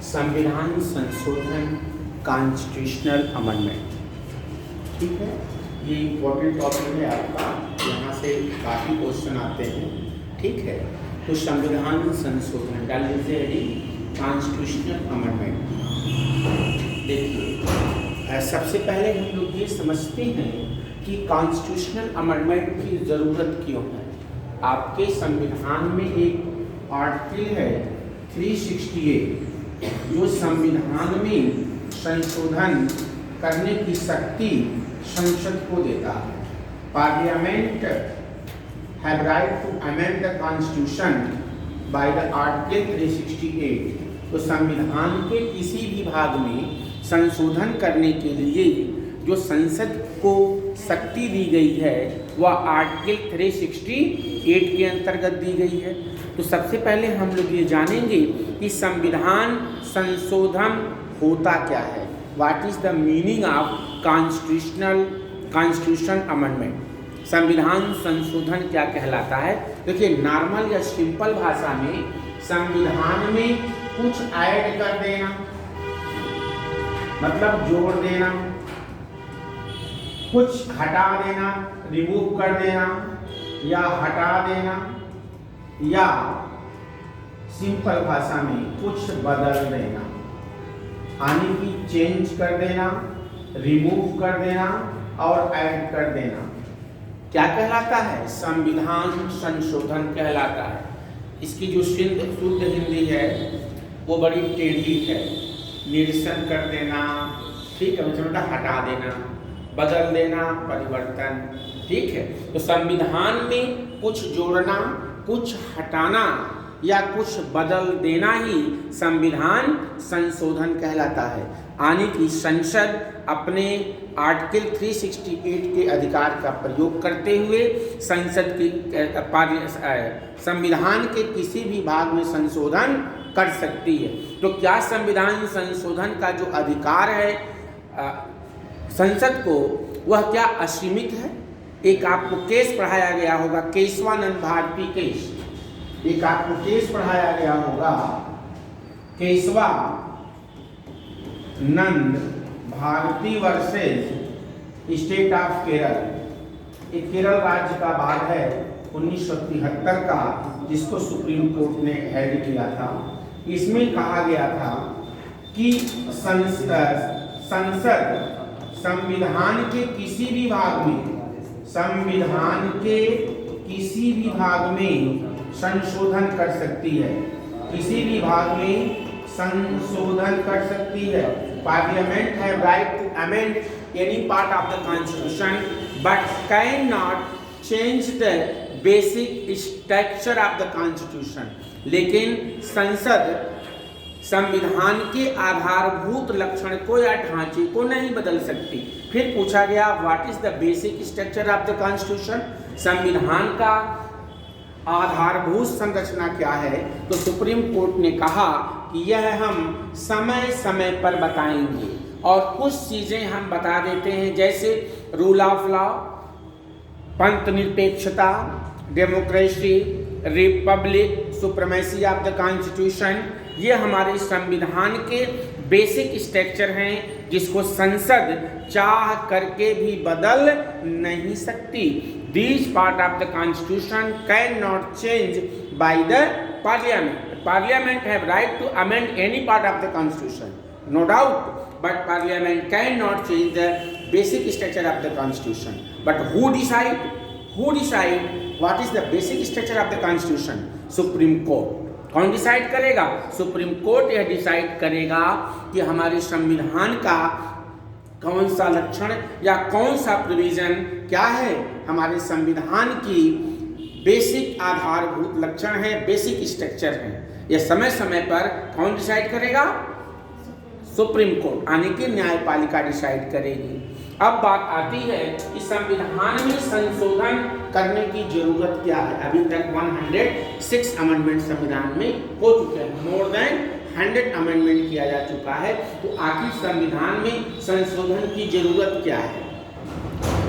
संविधान संशोधन constitutional amendment, ठीक है। ये इम्पोर्टेंट टॉपिक है आपका, यहाँ से काफ़ी क्वेश्चन आते हैं, ठीक है। तो संविधान संशोधन डाल लीजिए हेडिंग कॉन्स्टिट्यूशनल अमेंडमेंट। देखिए, सबसे पहले हम लोग ये समझते हैं कि कॉन्स्टिट्यूशनल अमेंडमेंट की ज़रूरत क्यों है। आपके संविधान में एक आर्टिकल है 368 जो संविधान में संशोधन करने की शक्ति संसद को देता है। Parliament have right to amend the constitution by the article 368। तो संविधान के किसी भी भाग में संशोधन करने के लिए जो संसद को शक्ति दी गई है वह आर्टिकल 368 के अंतर्गत दी गई है। तो सबसे पहले हम लोग ये जानेंगे कि संविधान संशोधन होता क्या है। What is the meaning of constitution amendment. संविधान संशोधन क्या कहलाता है। देखिए, नॉर्मल या सिंपल भाषा में संविधान में कुछ ऐड कर देना, मतलब जोड़ देना, कुछ हटा देना, रिमूव कर देना या हटा देना, या सिंपल भाषा में कुछ बदल देना, यानी कि चेंज कर देना, रिमूव कर देना और ऐड कर देना, क्या कहलाता है। संविधान संशोधन कहलाता है। इसकी जो शुद्ध हिंदी है वो बड़ी टेढ़ी है। निरसन कर देना, ठीक है, मतलब हटा देना, बदल देना, परिवर्तन, ठीक है। तो संविधान में कुछ जोड़ना, कुछ हटाना या कुछ बदल देना ही संविधान संशोधन कहलाता है। यानी कि संसद अपने आर्टिकल 368 के अधिकार का प्रयोग करते हुए संसद की संविधान के किसी भी भाग में संशोधन कर सकती है। तो क्या संविधान संशोधन का जो अधिकार है संसद को, वह क्या असीमित है। एक आपको केस पढ़ाया गया होगा, केशवानंद भारती केस। एक आपको केस पढ़ाया गया होगा, Kesavananda Bharati versus state of Kerala. एक केरल राज्य का भाग है 1973 का, जिसको सुप्रीम कोर्ट ने हेड किया था। इसमें कहा गया था कि संसद संविधान के किसी भी भाग में, संविधान के किसी भी भाग में संशोधन कर सकती है, किसी भी भाग में संशोधन कर सकती है। Parliament have right to amend any part of the constitution but can not change the basic structure of the constitution. लेकिन संसद संविधान के आधारभूत लक्षण को या ढांचे को नहीं बदल सकती। फिर पूछा गया what is the basic structure of the constitution. संविधान का आधारभूत संरचना क्या है। तो सुप्रीम कोर्ट ने कहा कि यह हम समय समय पर बताएंगे, और कुछ चीजें हम बता देते हैं, जैसे रूल ऑफ लॉ, पंथ निरपेक्षता, democracy, Republic, supremacy of the constitution. ये हमारे संविधान के बेसिक स्ट्रक्चर हैं, जिसको संसद चाह करके भी बदल नहीं सकती। These part of the constitution cannot change by the parliament. Parliament have right to amend any part of the constitution, no doubt, but parliament cannot change the basic structure of the constitution. But who decide? Who decide what is the basic structure of the constitution? Supreme Court. कौन decide करेगा? Supreme court यह decide करेगा कि हमारे संविधान का कौन सा लक्षण या कौन सा प्रोविजन क्या है, हमारे संविधान की बेसिक आधारभूत लक्षण है, बेसिक स्ट्रक्चर है। यह समय समय पर कौन डिसाइड करेगा? सुप्रीम कोर्ट यानी कि न्यायपालिका डिसाइड करेगी। अब बात आती है कि संविधान में संशोधन करने की जरूरत क्या है। अभी तक 106 अमेंडमेंट संविधान में हो चुके हैं, मोर देन 100 अमेंडमेंट किया जा चुका है। तो आखिर संविधान में संशोधन की जरूरत क्या है?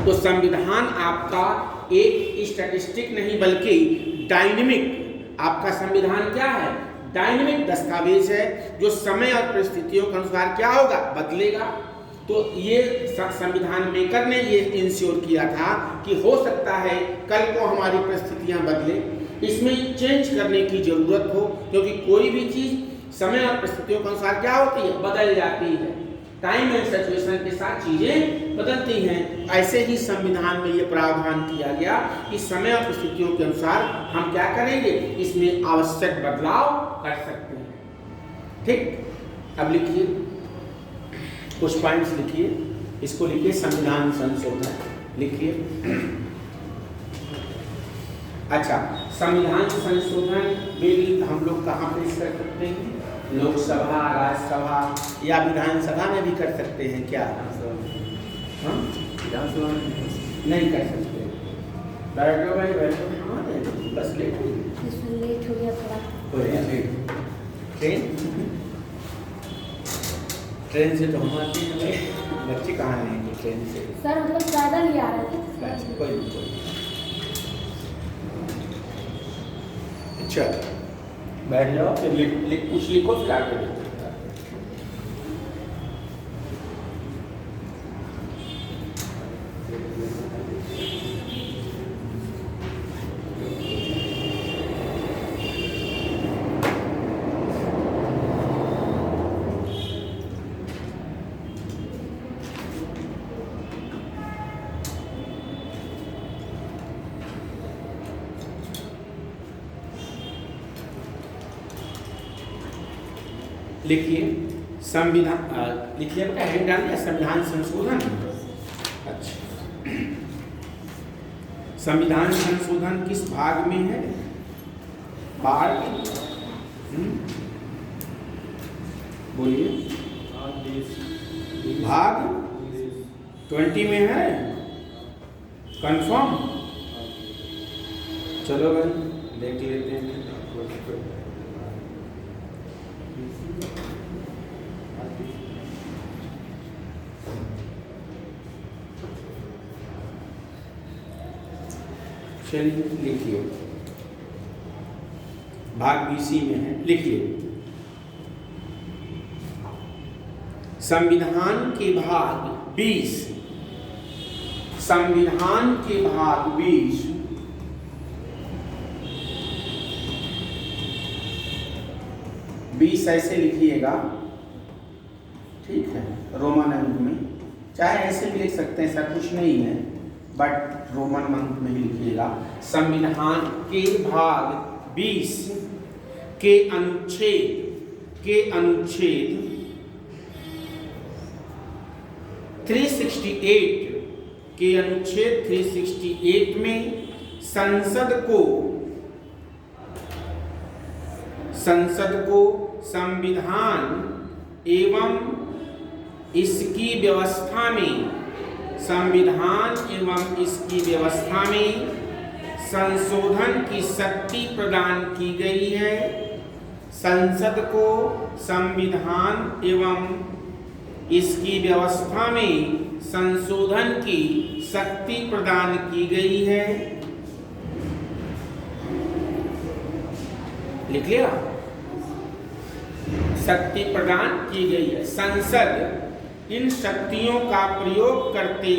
तो संविधान आपका एक स्टैटिस्टिक नहीं बल्कि डायनेमिक, आपका संविधान क्या है? डायनेमिक दस्तावेज है जो समय और परिस्थितियों के अनुसार क्या होगा? बदलेगा। तो ये संविधान मेकर ने ये इंश्योर किया था कि हो सकता है कल को हमारी परिस्थितियां बदले, इसमें चेंज करने की जरूरत हो, क्योंकि कोई भी चीज समय और परिस्थितियों के अनुसार क्या होती है? बदल जाती है। टाइम एंड सिचुएशन के साथ चीजें बदलती हैं। ऐसे ही संविधान में ये प्रावधान किया गया कि समय और परिस्थितियों के अनुसार हम क्या करेंगे? इसमें आवश्यक बदलाव कर सकते हैं। ठीक, अब लिखिए, कुछ पॉइंट्स लिखिए, इसको लिखिए संविधान संशोधन लिखिए। अच्छा, संविधान संशोधन बिल हम लोग कहाँ पेश कर सकते हैं? लोकसभा, राज्यसभा या विधानसभा में भी कर सकते हैं क्या? विधानसभा नहीं कर सकते। बैठो भाई बैठो, बस लेट हो गया थोड़ा। ट्रेन से तो हम आते हैं भाई, बच्चे कहाँ आएंगे ट्रेन से? सर हम लोग पैदल ही आ रहे थे। कोई नहीं। अच्छा बैठ जाओ, फिर कुछ लिखो, फिर आगे लिखो। लिखिए संविधान, लिखिए बेटा, हेड डाल दिया संविधान संशोधन। अच्छा, संविधान संशोधन किस भाग में है? पार्ट बोलिए, भाग 20 में है। कंफर्म? चलो भाई देख लेते हैं। चलिए लिखिए, भाग BC में है। लिखिए, संविधान के भाग 20, संविधान के भाग 20 ऐसे लिखिएगा, ठीक है, रोमन अंक में, चाहे ऐसे भी लिख सकते हैं, ऐसा कुछ नहीं है, बट रोमन अंक में ही लिखिएगा। संविधान के भाग 20 के अनुच्छेद 368 के अनुच्छेद 368 में संसद को संविधान एवं इसकी व्यवस्था में संशोधन की शक्ति प्रदान की गई है। संसद को संविधान एवं इसकी व्यवस्था में संशोधन की शक्ति प्रदान की गई है। लिख लिया? शक्ति प्रदान की गई है। संसद इन शक्तियों का प्रयोग करते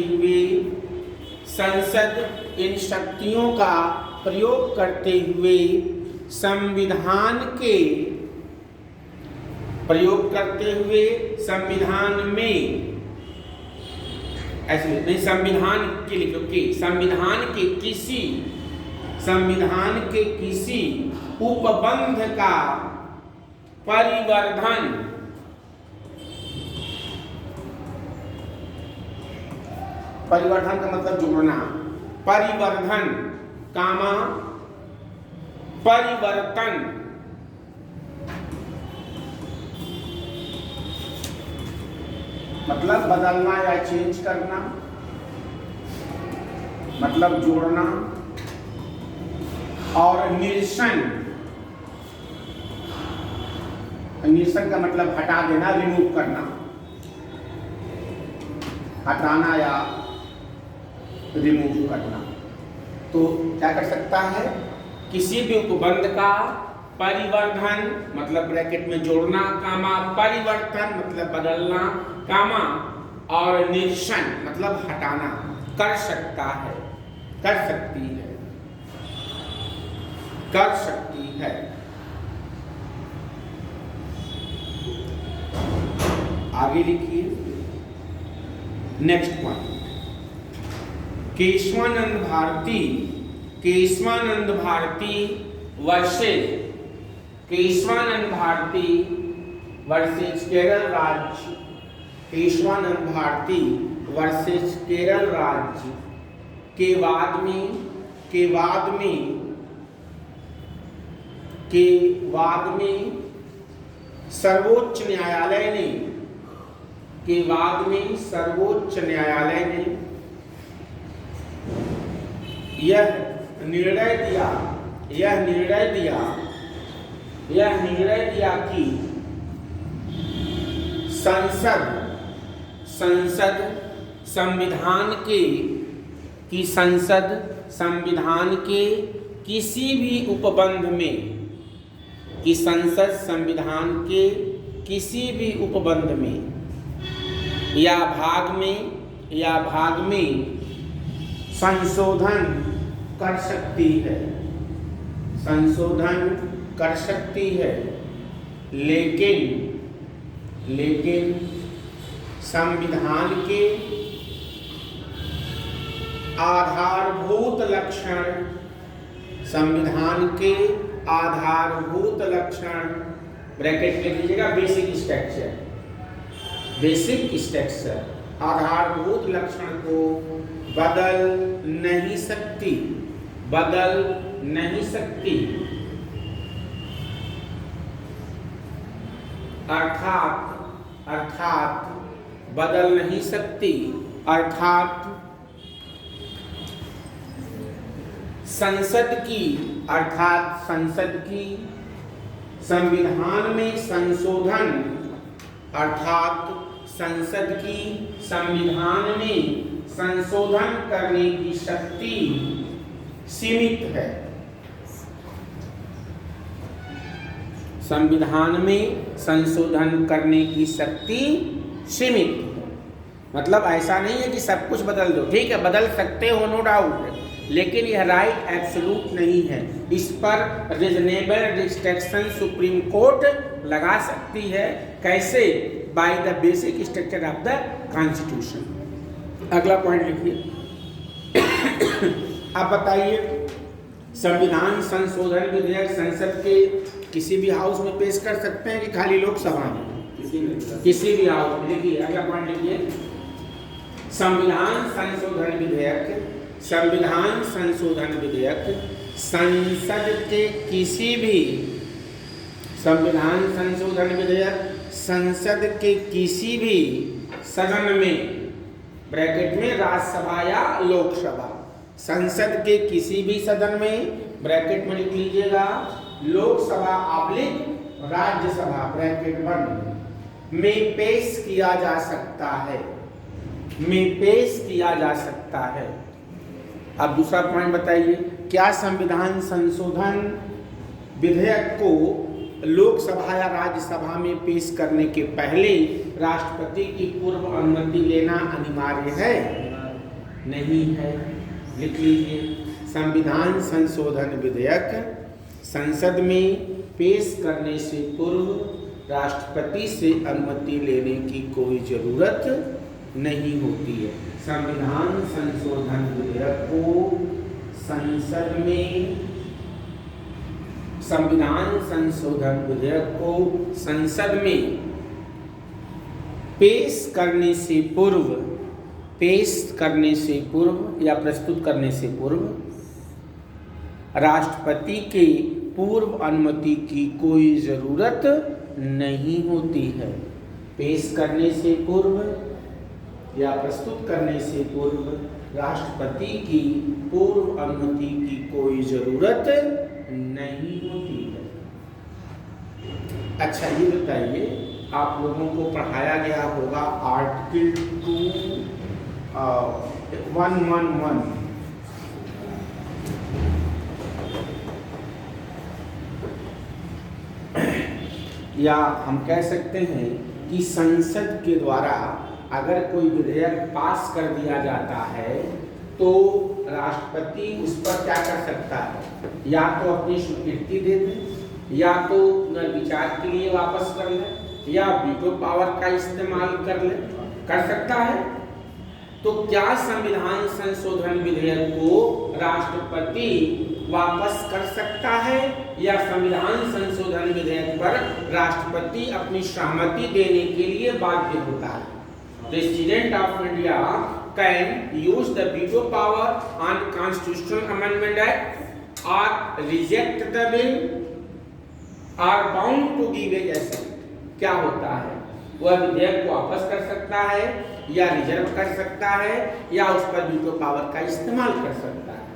हुए संविधान में ऐसे नहीं, संविधान के लिखो कि संविधान के किसी उपबंध का परिवर्धन का मतलब जोड़ना, परिवर्तन मतलब बदलना या चेंज करना, मतलब जोड़ना। और निरसन, निरसन का मतलब हटा देना, रिमूव करना, हटाना या रिमूव करना। तो क्या कर सकता है, किसी भी उपबंध का परिवर्धन मतलब ब्रैकेट में जोड़ना, कामा परिवर्तन मतलब बदलना, कामा और निरसन मतलब हटाना कर सकता है, कर सकती है, कर सकती है। आगे लिखिए next point. Kesavananda Bharati, Kesavananda Bharati versus, Kesavananda Bharati versus Kerala राज्य, केशवानंद भारती वर्सेस केरल राज्य के बाद में, के बाद में, के बाद में सर्वोच्च न्यायालय ने, के बाद में सर्वोच्च न्यायालय ने यह निर्णय दिया, यह निर्णय दिया, यह निर्णय दिया कि संसद, संसद संविधान के, कि संसद संविधान के किसी भी उपबंध में, कि संसद संविधान के किसी भी उपबंध में या भाग में, या भाग में संशोधन कर सकती है, संशोधन कर सकती है, लेकिन, लेकिन संविधान के आधारभूत लक्षण, संविधान के आधारभूत लक्षण, ब्रैकेट में लीजिएगा बेसिक स्ट्रक्चर, बेसिक स्ट्रक्चर, आधारभूत लक्षण को बदल नहीं सकती, बदल नहीं सकती। अर्थात, अर्थात बदल नहीं सकती, अर्थात संसद की, अर्थात संसद की संविधान में संशोधन, अर्थात संसद की संविधान में संशोधन करने की शक्ति सीमित है, संविधान में संशोधन करने की शक्ति सीमित है। मतलब ऐसा नहीं है कि सब कुछ बदल दो, ठीक है बदल सकते हो नो डाउट, लेकिन यह राइट एब्सोल्यूट नहीं है। इस पर रीजनेबल रिस्ट्रिक्शन सुप्रीम कोर्ट लगा सकती है। कैसे? By the basic structure of the constitution. अगला पॉइंट लिखिए। आप बताइए, संविधान संशोधन विधेयक संसद के किसी भी हाउस में पेश कर सकते हैं कि खाली लोकसभा में? किसी भी हाउस में। देखिए अगला पॉइंट लिखिए, संविधान संशोधन विधेयक, संविधान संशोधन विधेयक संसद के किसी भी, संविधान संशोधन विधेयक संसद के किसी भी सदन में, ब्रैकेट में राज्यसभा या लोकसभा, संसद के किसी भी सदन में, ब्रैकेट में लिख लीजिएगा लोकसभा ऑब्लिक राज्यसभा, ब्रैकेट बंद, में पेश किया जा सकता है, में पेश किया जा सकता है। अब दूसरा पॉइंट बताइए, क्या संविधान संशोधन विधेयक को लोकसभा या राज्यसभा में पेश करने के पहले राष्ट्रपति की पूर्व अनुमति लेना अनिवार्य है? नहीं है। लिख लीजिए, संविधान संशोधन विधेयक संसद में पेश करने से पूर्व राष्ट्रपति से अनुमति लेने की कोई जरूरत नहीं होती है। संविधान संशोधन विधेयक को संसद में, संविधान संशोधन विधेयक को संसद में पेश करने से पूर्व, पेश करने से पूर्व या प्रस्तुत करने से पूर्व राष्ट्रपति के पूर्व अनुमति की कोई जरूरत नहीं होती है। पेश करने से पूर्व या प्रस्तुत करने से पूर्व राष्ट्रपति की पूर्व अनुमति की कोई जरूरत नहीं होती है। अच्छा, ये बताइए, आप लोगों को पढ़ाया गया होगा आर्टिकल 111 या हम कह सकते हैं कि संसद के द्वारा अगर कोई विधेयक पास कर दिया जाता है तो राष्ट्रपति उस पर क्या कर सकता है, या तो अपनी स्वीकृति दे दे, या तो पुनर्विचार के लिए वापस कर ले, या वीटो पावर का इस्तेमाल कर सकता है। तो क्या संविधान संशोधन विधेयक को राष्ट्रपति वापस कर सकता है, या संविधान संशोधन विधेयक पर राष्ट्रपति अपनी सहमति देने के लिए बाध्य होता है? President of India can use the veto power on Constitutional Amendment Act or reject the bill or bound to give assent। क्या होता है, वह विधेयक को वापस कर सकता है, या रिजर्व कर सकता है, या उस पर वीटो पावर का इस्तेमाल कर सकता है,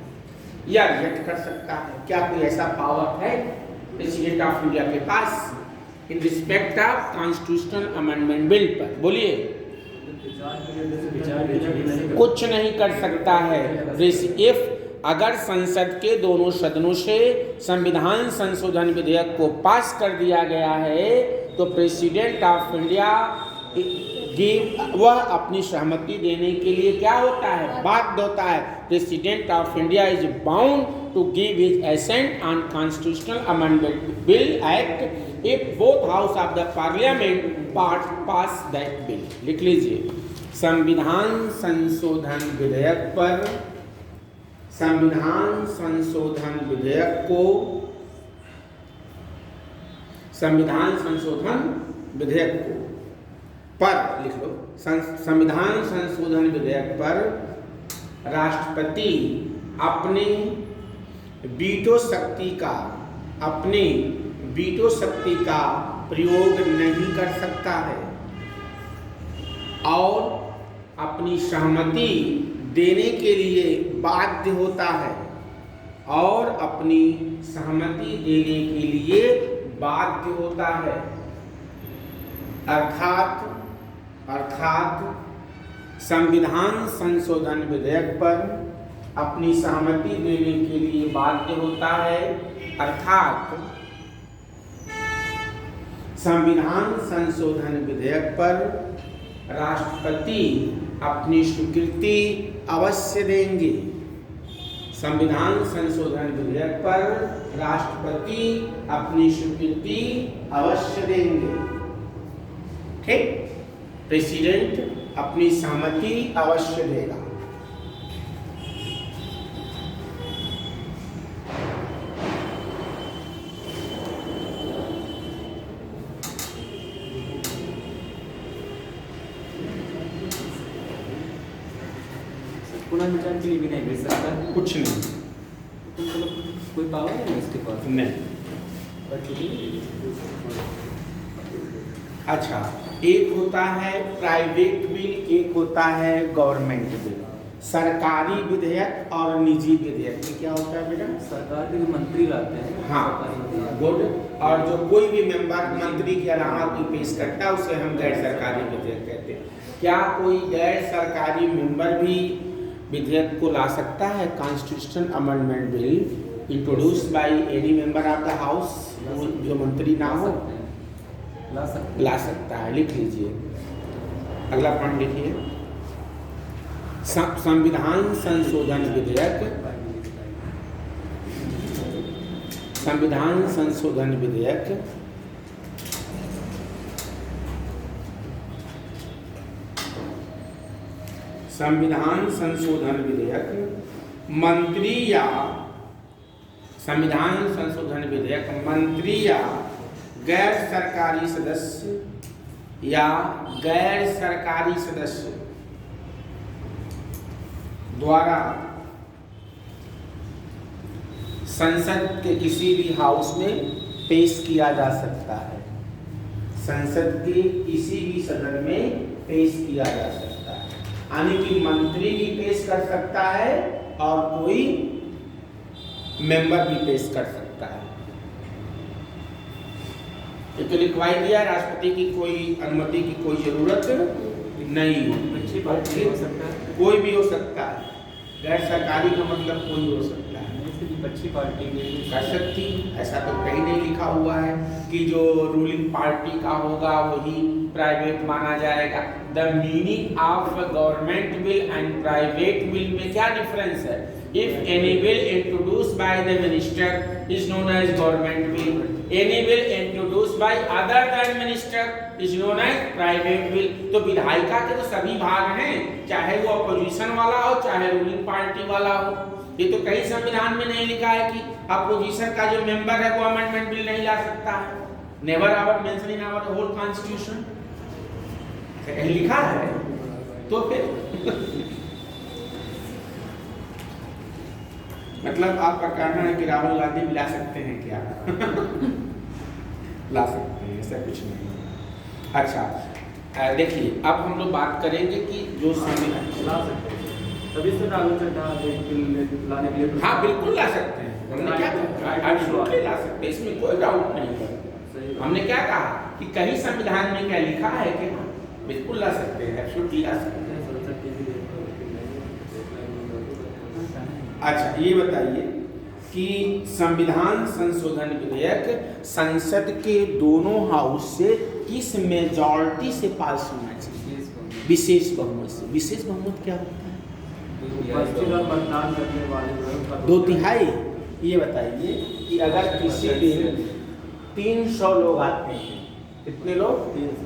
या रिजेक्ट कर सकता है। क्या कोई ऐसा पावर है प्रेसिडेंट ऑफ इंडिया के पास in respect of constitutional amendment bill पर? बोलिए। कुछ नहीं कर सकता है। इफ अगर संसद के दोनों सदनों से संविधान संशोधन विधेयक को पास कर दिया गया है तो प्रेसिडेंट ऑफ इंडिया वह अपनी सहमति देने के लिए क्या होता है, बाध्य होता है। President of India is bound to give his assent on constitutional amendment bill act if both house of the parliament pass that bill. लिख लीजिए, संविधान संशोधन विधेयक पर, संविधान संशोधन विधेयक को, संविधान संशोधन विधेयक को पर लिख लो, संविधान संशोधन विधेयक पर राष्ट्रपति अपनी वीटो शक्ति का प्रयोग नहीं कर सकता है और अपनी सहमति देने के लिए बाध्य होता है, और अपनी सहमति देने के लिए बाध्य होता है। अर्थात संविधान संशोधन विधेयक पर अपनी सहमति देने के लिए बाध्य होता है, अर्थात संविधान संशोधन विधेयक पर राष्ट्रपति अपनी स्वीकृति अवश्य देंगे। संविधान संशोधन विधेयक पर राष्ट्रपति अपनी स्वीकृति अवश्य देंगे। ठीक, प्रेसिडेंट अपनी सहमति अवश्य देगा। पुनर्विचार के लिए भी नहीं भेज सकता, कुछ नहीं, मतलब कोई पावर नहीं है इसके पास। नहीं। अच्छा, एक होता है प्राइवेट बिल, एक होता है गवर्नमेंट बिल। सरकारी विधेयक और निजी विधेयक में क्या होता है बेटा? सरकार के मंत्री लाते हैं। हाँ, गुड। और जो कोई भी मेंबर मंत्री के अलावा कोई पेश करता है उसे हम गैर सरकारी विधेयक कहते हैं। क्या कोई गैर सरकारी मेंबर भी विधेयक को ला सकता है? Constitutional amendment bill introduced by any member of the house, जो मंत्री ना हो, ला सकता है। लिख लीजिए, अगला पॉइंट लिखिए। संविधान संशोधन विधेयक, संविधान संशोधन विधेयक संविधान संशोधन विधेयक मंत्री या संविधान संशोधन विधेयक मंत्री या गैर सरकारी सदस्य या गैर सरकारी सदस्य द्वारा संसद के किसी भी हाउस में पेश किया जा सकता है। संसद के किसी भी सदन में पेश किया जा सकता है। यानी कि मंत्री भी पेश कर सकता है और कोई मेंबर भी पेश कर सकता है। ये तो लिखवाई दिया, राष्ट्रपति की कोई अनुमति की कोई जरूरत नहीं होती। अच्छी बात हो सकता है, कोई भी हो सकता है, गैर सरकारी का मतलब कोई हो सकता है, अच्छी पार्टी में कर सकती। ऐसा तो कहीं नहीं लिखा हुआ है कि जो रूलिंग पार्टी का होगा वही प्राइवेट माना जाएगा। The meaning of government bill and private bill में क्या डिफरेंस है? If any bill introduced by the minister is known as government bill, any bill introduced by other than minister is known as private bill. तो विधायिका के तो सभी भाग हैं, चाहे वो अपोजिशन वाला हो चाहे रूलिंग पार्टी वाला हो। ये तो कहीं संविधान में नहीं लिखा है कि अपोजिशन का जो मेंबर है वो अमेंडमेंट बिल नहीं ला सकता है। Never ever mention in our whole constitution. कहीं लिखा है तो फिर मतलब आपका कहना है कि राहुल गांधी भी ला सकते हैं क्या? ला सकते हैं, ऐसा कुछ नहीं। अच्छा देखिए, अब हम लोग बात करेंगे कि जो संविधान ला सकते हैं, तभी से राहुल चड्ढा लाने के लिए। हाँ बिल्कुल ला सकते हैं। हमने क्या कहा? एब्सोल्युटली ला सकते हैं, इसमें कोई डाउट नहीं है। हमने क्या कहा कि कहीं संविधान में क्या लिखा है कि हाँ बिल्कुल ला सकते हैं, एब्सोल्युटली ला सकते हैं। अच्छा ये बताइए कि संविधान संशोधन विधेयक संसद के दोनों हाउस से किस मेजॉरिटी से पास होना चाहिए? विशेष बहुमत से। विशेष बहुमत क्या होता है? मतदान करने वाले 2/3। ये बताइए कि अगर किसी दिन 300 लोग आते हैं, कितने लोग?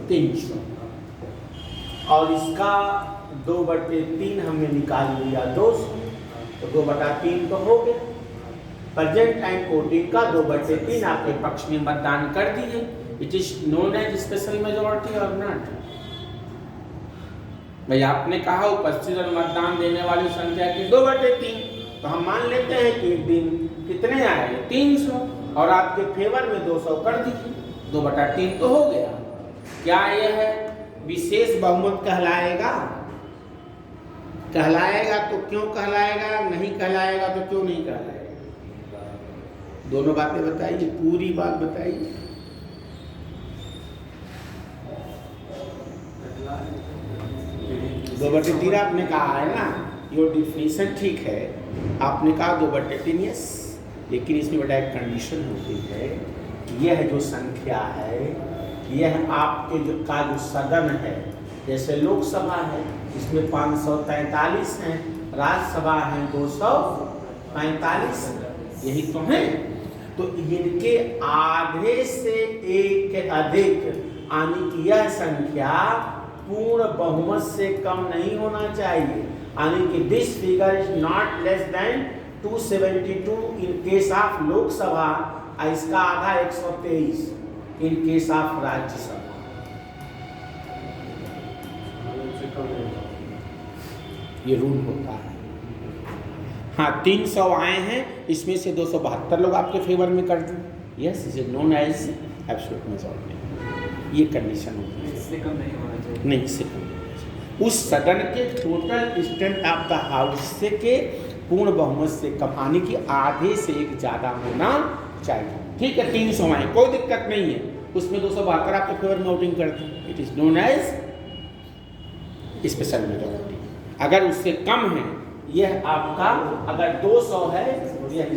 300, और इसका 2/3 हमने निकाल लिया 200, तो 2/3 तो हो गया। प्रेजेंट टाइम वोटिंग का 2/3 आपके पक्ष में मतदान कर दिए। It is known as special majority और नॉट? भाई आपने कहा उपस्थित और मतदान देने वाली संख्या की 2/3, तो हम मान लेते हैं कि एक दिन कितने आए? 300, और आपके फेवर में 200 कर दीजिए, 2/3 तो हो गया। क्या यह विशेष बहुमत कहलाएगा? कहलाएगा तो क्यों कहलाएगा, नहीं कहलाएगा तो क्यों नहीं कहलाएगा? दोनों बातें बताइए, पूरी बात बताइए। दो बटे तीन आपने कहा है ना, योर डिफिनीशन ठीक है, आपने कहा 2/3 यस, लेकिन इसमें बड़ा एक कंडीशन होती है। यह जो संख्या है, यह आपके का जो सदन है, जैसे लोकसभा है इसमें 543 हैं, राज्यसभा है 245, यही तो है। तो इनके आधे से एक अधिक, यानी कि यह संख्या पूर्ण बहुमत से कम नहीं होना चाहिए, यानी कि this figure is not less than 272 in case of Lok Sabha, इसका आधा 123 इन केस ऑफ राज्यसभा। ये रूल होता है। हाँ 300 आए हैं, इसमें से 272 लोग आपके फेवर में कर दें, yes is known as absolute majority. ये कंडीशन होती है, इससे कम नहीं होना चाहिए। नहीं, इससे कम। उस सदन के total strength of the house से के पूर्ण बहुमत से कम, यानी कि आधे से एक ज़्यादा होना चाहिए। ठीक है, 300 आए, कोई दिक्कत नहीं है, उसमें 272 आपके फेवर में वोटिंग करते हैं, it is known as special majority. अगर उससे कम है, यह आपका अगर 200 है, यह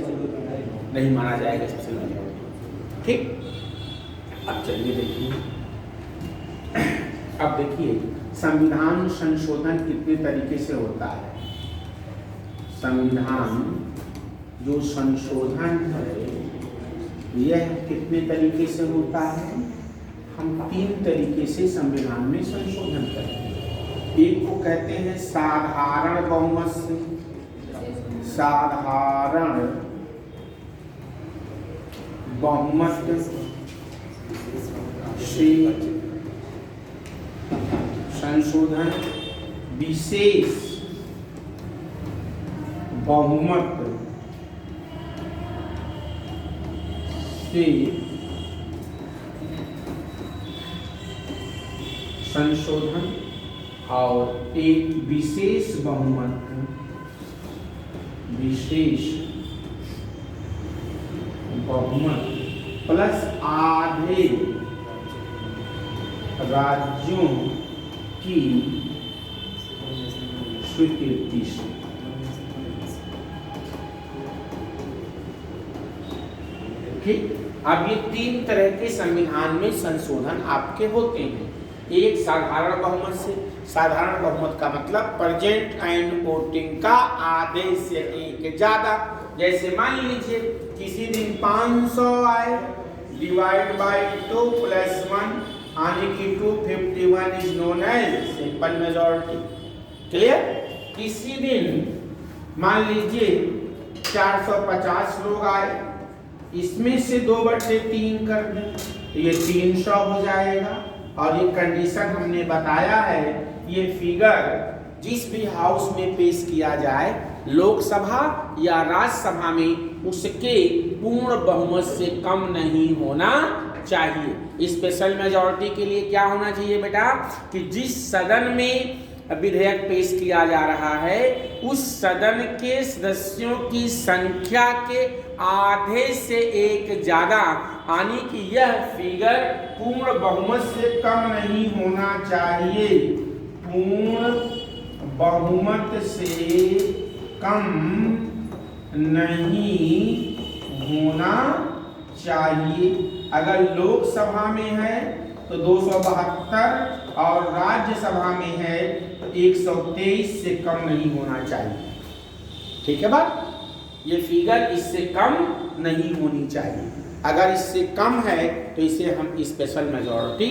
नहीं माना जाएगा स्पेशल मेजॉरिटी। ठीक, अब चलिए देखिए, अब देखिए संविधान संशोधन कितने तरीके से होता है। संविधान जो संशोधन है यह कितने तरीके से होता है? हम 3 तरीके से संविधान में संशोधन करते हैं। एक को कहते हैं साधारण बहुमत से, साधारण बहुमत से संशोधन, विशेष बहुमत से संशोधन, और एक विशेष बहुमत प्लस आधे राज्यों की स्वीकृति से। ठीक, अब ये 3 तरह के संविधान में संशोधन आपके होते हैं। एक साधारण बहुमत से, साधारण बहुमत का मतलब प्रेजेंट एंड वोटिंग का आधे से एक ज्यादा। जैसे मान लीजिए किसी दिन 500 आए, डिवाइड बाय 2 + 1 यानी कि 251 is known as simple majority. Clear? किसी दिन मान लीजिए 450 लोग आए, इसमें से 2/3 कर दें तो ये 300 हो जाएगा। और ये कंडीशन हमने बताया है, ये फिगर जिस भी हाउस में पेश किया जाए, लोकसभा या राज्यसभा में, उसके पूर्ण बहुमत से कम नहीं होना चाहिए। स्पेशल मेजॉरिटी के लिए क्या होना चाहिए बेटा कि जिस सदन में विधेयक पेश किया जा रहा है, उस सदन के सदस्यों की संख्या के आधे से एक ज्यादा, यानी कि यह फिगर पूर्ण बहुमत से कम नहीं होना चाहिए। पूर्ण बहुमत से कम नहीं होना चाहिए। अगर लोकसभा में है तो 272 और राज्यसभा में है तो 123 से कम नहीं होना चाहिए। ठीक है बात? ये फिगर इससे कम नहीं होनी चाहिए। अगर इससे कम है तो इसे हम स्पेशल मेजॉरिटी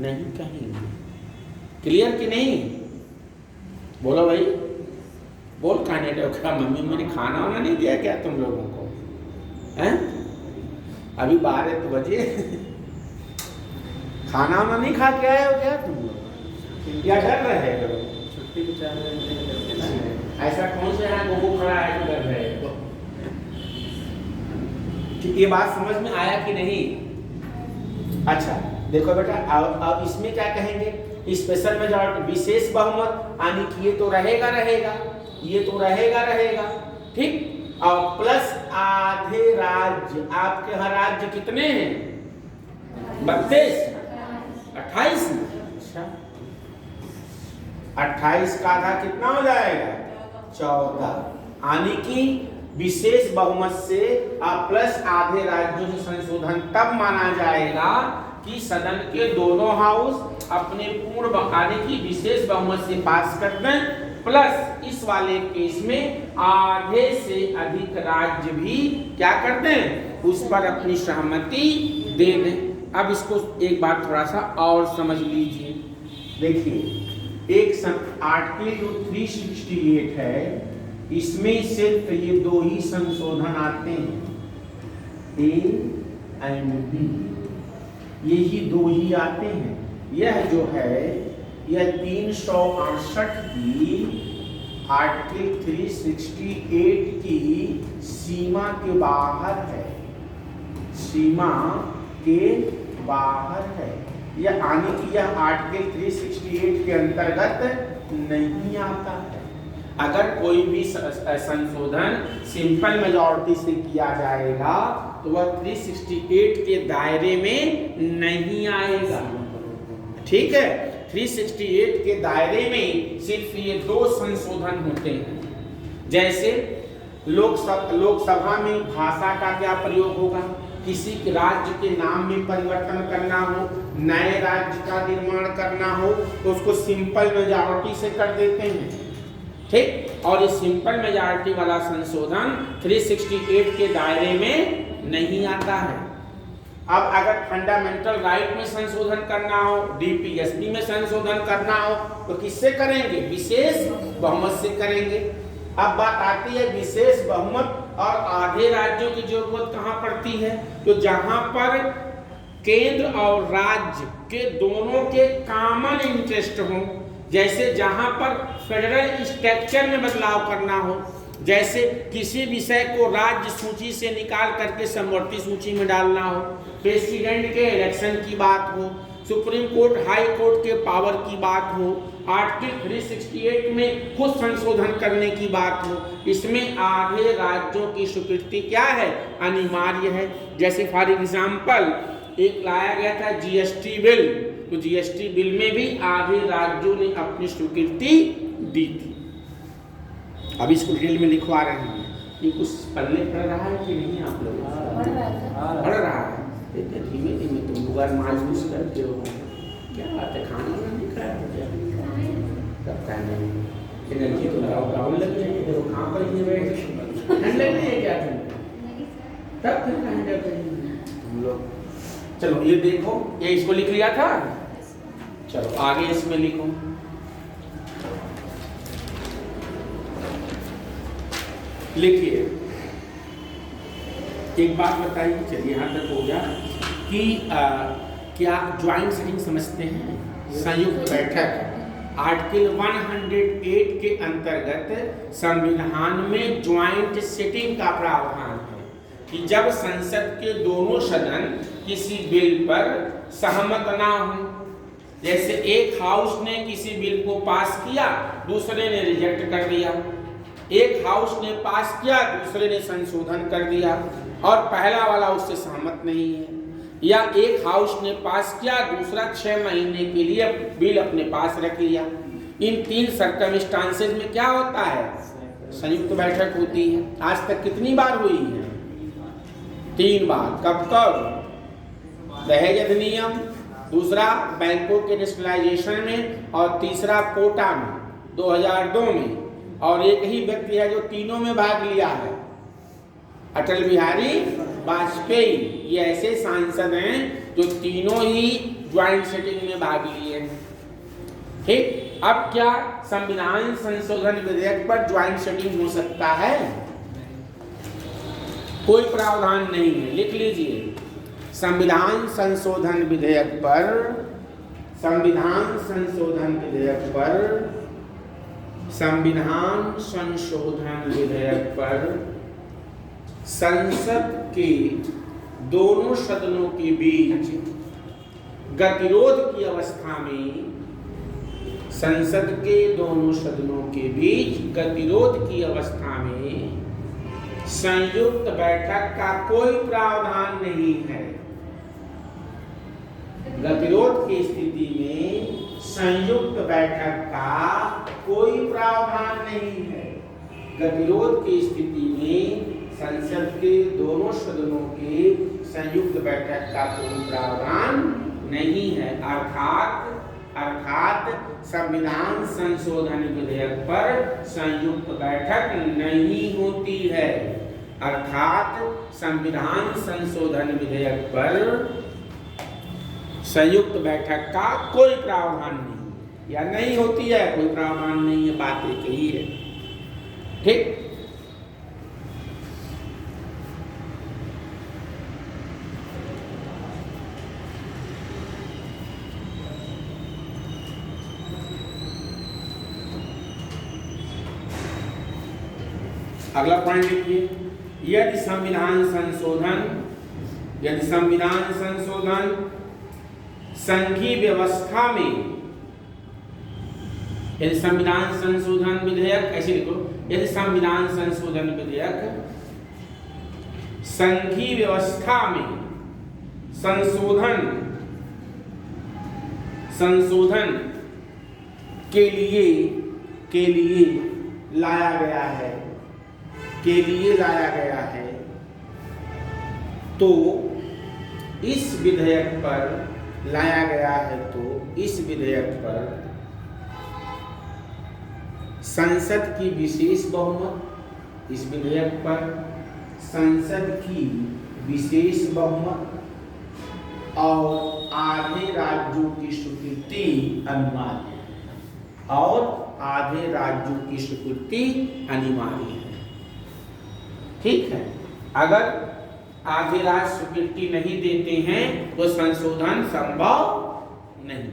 नहीं कहेंगे। क्लियर कि नहीं? बोलो भाई, बोल खाने दो। क्या मम्मी मैंने खाना वाना नहीं दिया क्या तुम लोगों को? हैं? अभी 12 बजे खाना वाना नहीं खा के आए हो क्या तुम लोग? क्या कर रहे हो? छुट्टी पे 4 घंटे। ऐसा कौन सा है गोगो खड़ा है कर रहे हो? ये बात समझ में आया कि नहीं? अच्छा देखो बेटा, अब इसमें क्या कहेंगे? स्पेशल मेजॉरिटी, विशेष बहुमत, यानी कि ये तो रहेगा, ये तो रहेगा। ठीक, और प्लस आधे राज्य। आपके यहाँ राज्य कितने हैं? 32, 28। अच्छा, 28 का आधा कितना हो जाएगा? 14। यानी कि विशेष बहुमत से प्लस आधे राज्यों से संशोधन तब माना जाएगा कि सदन के दोनों हाउस अपने पूर्ण यानी कि विशेष बहुमत से पास कर दें, प्लस इस वाले केस में आधे से अधिक राज्य भी क्या कर दें, उस पर अपनी सहमति दे दें। अब इसको एक बार थोड़ा सा और समझ लीजिए। देखिए, एक आर्टिकल जो 368 है, इसमें सिर्फ ये 2 ही संशोधन आते हैं, A एंड B, यही 2 ही आते हैं। यह जो है यह 368 की आर्टिकल 368 की सीमा के बाहर है, सीमा के बाहर है। यह आने की यह आर्टिकल 368 के अंतर्गत नहीं आता है। अगर कोई भी संशोधन सिंपल मेजॉरिटी से किया जाएगा तो वह 368 के दायरे में नहीं आएगा। ठीक है, 368 के दायरे में सिर्फ ये 2 संशोधन होते हैं। जैसे लोकसभा में भाषा का क्या प्रयोग होगा? किसी के राज्य के नाम में परिवर्तन करना हो, नए राज्य का निर्माण करना हो तो उसको सिंपल मेजॉरिटी से कर देते हैं। ठीक, और इस सिंपल मेजॉरिटी वाला संशोधन 368 के दायरे में नहीं आता है। अब अगर फंडामेंटल राइट में संशोधन करना हो, डीपीएसपी में संशोधन करना हो तो किससे करेंगे? विशेष बहुमत से करेंगे। अब बात आती है विशेष बहुमत और आधे राज्यों की जरूरत कहाँ पड़ती है? तो जहां पर केंद्र और राज्य के दोनों के कॉमन इंटरेस्ट हो, जैसे जहां पर फेडरल स्ट्रक्चर में बदलाव करना हो, जैसे किसी विषय को राज्य सूची से निकाल करके समवर्ती सूची में डालना हो, प्रेसिडेंट के इलेक्शन की बात हो, सुप्रीम कोर्ट, हाई कोर्ट के पावर की बात हो, आर्टिकल 368 में खुद संशोधन करने की बात हो, इसमें आधे राज्यों की स्वीकृति क्या है, अनिवार्य है। जैसे फॉर एग्जाम्पल एक लाया गया था जीएसटी बिल, तो जीएसटी बिल में भी आधे राज्यों ने अपनी स्वीकृति दी थी। अब इसको डिटेल में लिखवा रहे हैं, ये कुछ पल्ले पड़ रहा है कि नहीं आप लोग? पड़ रहा है। धीमे धीमे तुम लोग मायूस करते हो, क्या बात है, खाना नहीं खाया तब कहने एनर्जी तो डाउन लग रही है, कहाँ पर इतने बैठे, ठंड लग रही है क्या तुम? तब फिर कहाँ जाते हैं तुम लोग? चलो ये देखो, ये इसको लिख लिया था, चलो आगे इसमें लिखो। लिखिए, एक बात बताइए, चलिए यहाँ तक हो गया कि क्या ज्वाइंट सेटिंग समझते हैं? संयुक्त बैठक आर्टिकल 108 के अंतर्गत संविधान में ज्वाइंट सेटिंग का प्रावधान है कि जब संसद के दोनों सदन किसी बिल पर सहमत ना हो, जैसे एक हाउस ने किसी बिल को पास किया, दूसरे ने रिजेक्ट कर दिया, एक हाउस ने पास किया, दूसरे ने संशोधन कर दिया और पहला वाला उससे सहमत नहीं है, या एक हाउस ने पास किया, दूसरा 6 महीने के लिए बिल अपने पास रख लिया। इन 3 सर्कमस्टांसेस में क्या होता है? संयुक्त बैठक होती है। आज तक कितनी बार हुई है? 3 बार। कब कब? दहेज अधिनियम, दूसरा बैंकों के नेशनलाइजेशन में, और तीसरा कोटा में 2002 में। और एक ही व्यक्ति है जो तीनों में भाग लिया है, अटल बिहारी वाजपेयी। ये ऐसे सांसद हैं जो तीनों ही ज्वाइंट सेटिंग में भाग लिए। ठीक, अब क्या संविधान संशोधन विधेयक पर ज्वाइंट सेटिंग हो सकता है? कोई प्रावधान नहीं है, लिख लीजिए। संविधान संशोधन विधेयक पर, संविधान संशोधन विधेयक पर, संविधान संशोधन विधेयक पर संसद के दोनों सदनों के बीच गतिरोध की अवस्था में, संसद के दोनों सदनों के बीच गतिरोध की अवस्था में संयुक्त बैठक का कोई प्रावधान नहीं है। गतिरोध की स्थिति में संयुक्त बैठक का कोई प्रावधान नहीं है। गतिरोध की स्थिति में संसद के दोनों सदनों के संयुक्त बैठक का कोई प्रावधान नहीं है। अर्थात संविधान संशोधन विधेयक पर संयुक्त बैठक नहीं होती है। अर्थात संविधान संशोधन विधेयक पर संयुक्त बैठक का कोई प्रावधान नहीं, या नहीं होती है, कोई प्रावधान नहीं है, बात एक ही है। ठीक, अगला पॉइंट लिखिए। यदि संविधान संशोधन संघीय व्यवस्था में, यदि संविधान संशोधन विधेयक, ऐसे लिखो, यदि संविधान संशोधन विधेयक संघीय व्यवस्था में संशोधन के लिए लाया गया है, तो इस विधेयक पर लाया गया है, तो इस विधेयक पर संसद की विशेष बहुमत, इस विधेयक पर संसद की विशेष बहुमत और आधे राज्यों की स्वीकृति अनिवार्य है, और आधे राज्यों की स्वीकृति अनिवार्य है। ठीक है, अगर आधे राज्य स्वीकृति नहीं देते हैं तो संशोधन संभव नहीं।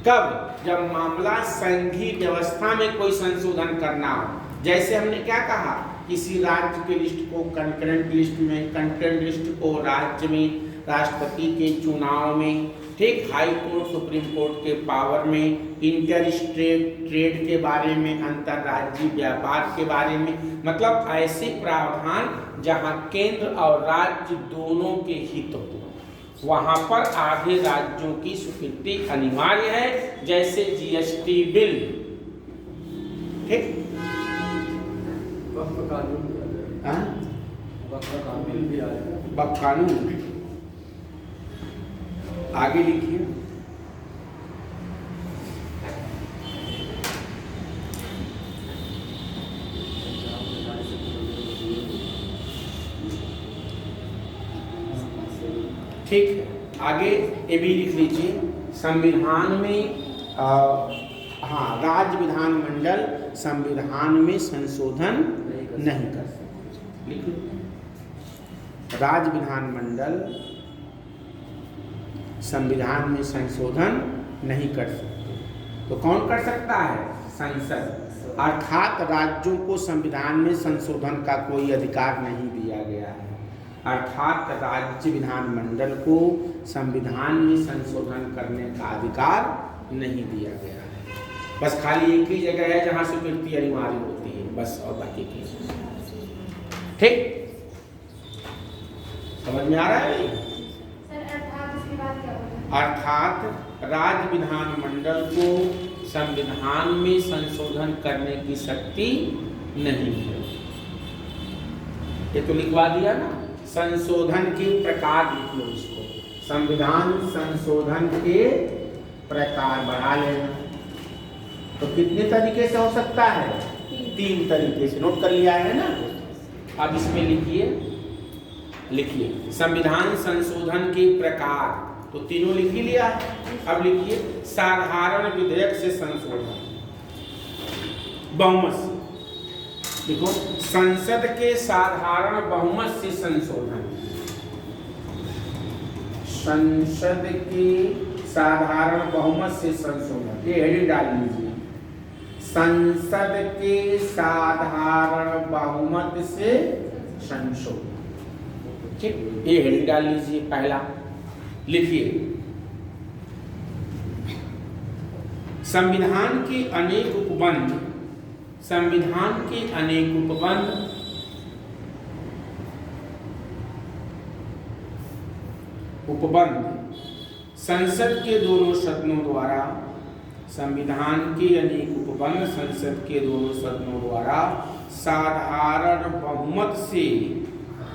कब? जब मामला संघीय व्यवस्था में कोई संशोधन करना हो। जैसे हमने क्या कहा, किसी राज्य के लिस्ट को कंकरेंट लिस्ट में, कंकरेंट लिस्ट को राज्य में, राष्ट्रपति के चुनाव में, ठीक, हाई कोर्ट सुप्रीम कोर्ट के पावर में, इंटर स्टेट ट्रेड के बारे में, अंतर्राज्यीय व्यापार के बारे में, मतलब ऐसे प्रावधान जहां केंद्र और राज्य दोनों के हित हो, वहां पर आधे राज्यों की स्वीकृति अनिवार्य है, जैसे जीएसटी बिल। ठीक, वक्फ कानून भी आ जाएगा। हाँ? वक्फ कानून भी आ जाएगा। वक्फ कानून आगे लिखिए। ठीक है, आगे ये भी लिख लीजिए। संविधान में हाँ, राज्य विधानमंडल संविधान में संशोधन नहीं कर सकते। लिख लो, राज्य विधानमंडल संविधान में संशोधन नहीं कर सकते। तो कौन कर सकता है? संसद। अर्थात राज्यों को संविधान में संशोधन का कोई अधिकार नहीं दिया गया है। अर्थात राज्य विधानमंडल को संविधान में संशोधन करने का अधिकार नहीं दिया गया है। बस खाली एक ही जगह है जहां स्वीकृति अनिवार्य होती है, बस, और बाकी की। ठीक, समझ में आ रहा है? अर्थात राज्य विधानमंडल को संविधान में संशोधन करने की शक्ति नहीं है। ये तो लिखवा दिया ना। संशोधन के प्रकार लिख लो इसको, संविधान संशोधन के प्रकार बढ़ा लेना। तो कितने तरीके से हो सकता है? 3 तरीके से। नोट कर लिया है ना? अब इसमें लिखिए संविधान संशोधन के प्रकार, तो तीनों लिख ही लिया है। अब लिखिए साधारण विधेयक से संशोधन, बहुमत से। देखो, संसद के साधारण बहुमत से संशोधन, संसद के साधारण बहुमत से संशोधन, ये हेडिंग डाल लीजिए। संसद के साधारण बहुमत से संशोधन, ठीक, ये हेडिंग डाल लीजिए। पहला लिखिए संविधान के अनेक उपबंध, संविधान के अनेक उपबंध संसद के दोनों सदनों द्वारा, संविधान के अनेक उपबंध संसद के दोनों सदनों द्वारा साधारण बहुमत से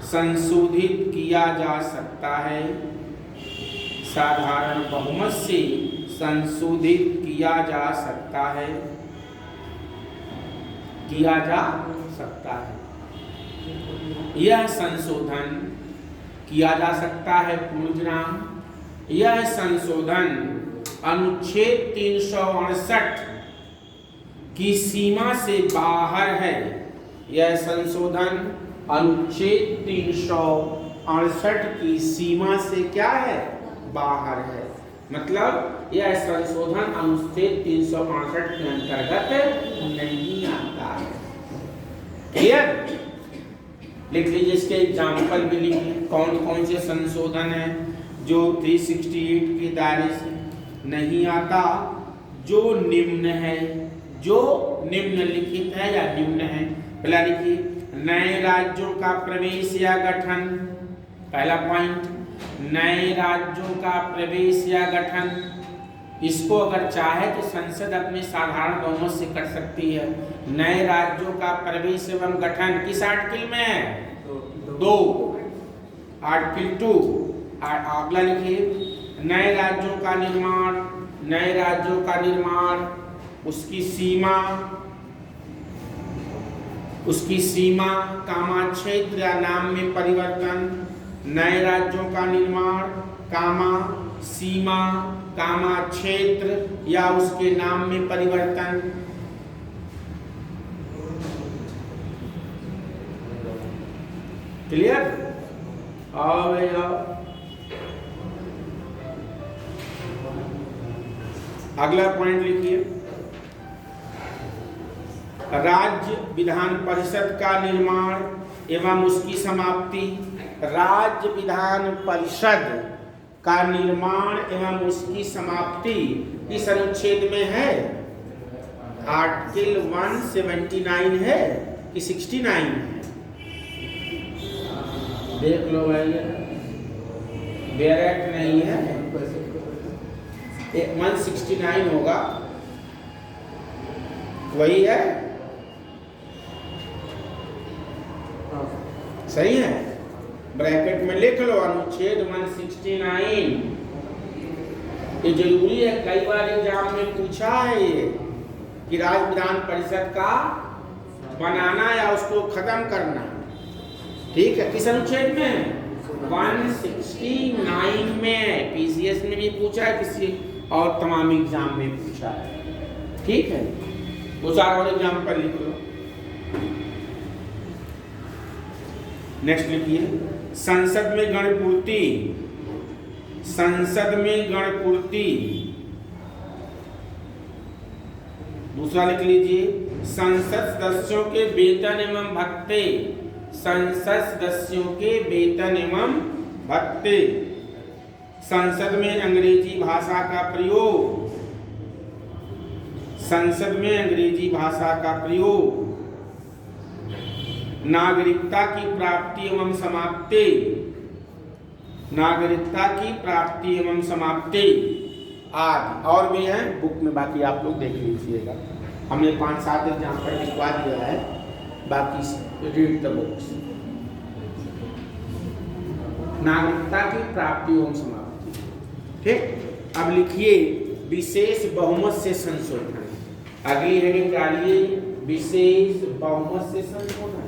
संशोधित किया जा सकता है। साधारण बहुमत से संशोधित किया जा सकता है, किया जा सकता है। यह संशोधन किया जा सकता है, पूर्णविराम। यह संशोधन अनुच्छेद 368 की सीमा से बाहर है। यह संशोधन अनुच्छेद 368 की सीमा से क्या है? बाहर है। मतलब यह संशोधन अनुच्छेद 368 के अंतर्गत नहीं आता है। क्लियर? लिख लीजिए, इसके एग्जाम्पल भी लिखिए। कौन कौन से संशोधन है जो 368 के दायरे से नहीं आता? जो निम्न है, जो निम्नलिखित है या निम्न है। पहला लिखिए, नए राज्यों का प्रवेश या गठन। पहला पॉइंट, नए राज्यों का प्रवेश या गठन। इसको अगर चाहे तो संसद अपने साधारण बहुमत से कर सकती है। नए राज्यों का प्रवेश एवं गठन किस आर्टिकल में है? 2, आर्टिकल 2। अगला लिखिए, नए राज्यों का निर्माण। नए राज्यों का निर्माण, उसकी सीमा, कामा क्षेत्र या नाम में परिवर्तन। नए राज्यों का निर्माण, कामा सीमा, कामा क्षेत्र या उसके नाम में परिवर्तन। क्लियर? और अगला पॉइंट लिखिए, राज्य विधान परिषद का निर्माण एवं उसकी समाप्ति। राज्य विधान परिषद का निर्माण एवं उसकी समाप्ति इस अनुच्छेद में है? आर्टिकल 179 है कि 69 है? देख लो भाई, बैरक नहीं है, 169 होगा, वही है, सही है। ब्रैकेट में लिख लो अनुच्छेद 169। ये जरूरी है, कई बार एग्जाम में पूछा है ये कि राज्य विधान परिषद का बनाना या उसको खत्म करना। ठीक है, किस अनुच्छेद में? 169 में। पीसीएस में भी पूछा है, किसी और तमाम एग्जाम में पूछा है। ठीक है, दो चार और एग्जाम पर लिख लो। नेक्स्ट लिखिए, संसद में गणपूर्ति। संसद में गणपूर्ति। दूसरा लिख लीजिए, संसद सदस्यों के वेतन एवं भत्ते। संसद सदस्यों के वेतन एवं भत्ते। संसद में अंग्रेजी भाषा का प्रयोग। संसद में अंग्रेजी भाषा का प्रयोग। नागरिकता की प्राप्ति एवं समाप्ति। नागरिकता की प्राप्ति एवं समाप्ति आदि और भी हैं बुक में, बाकी आप लोग देख लीजिएगा। हमने 5-7 एग्जाम पर लिखवा दिया है, बाकी रीड द बुक्स। नागरिकता की प्राप्ति एवं समाप्ति। ठीक, अब लिखिए विशेष बहुमत से संशोधन। अगली हेडिंग डालिए, विशेष बहुमत से संशोधन।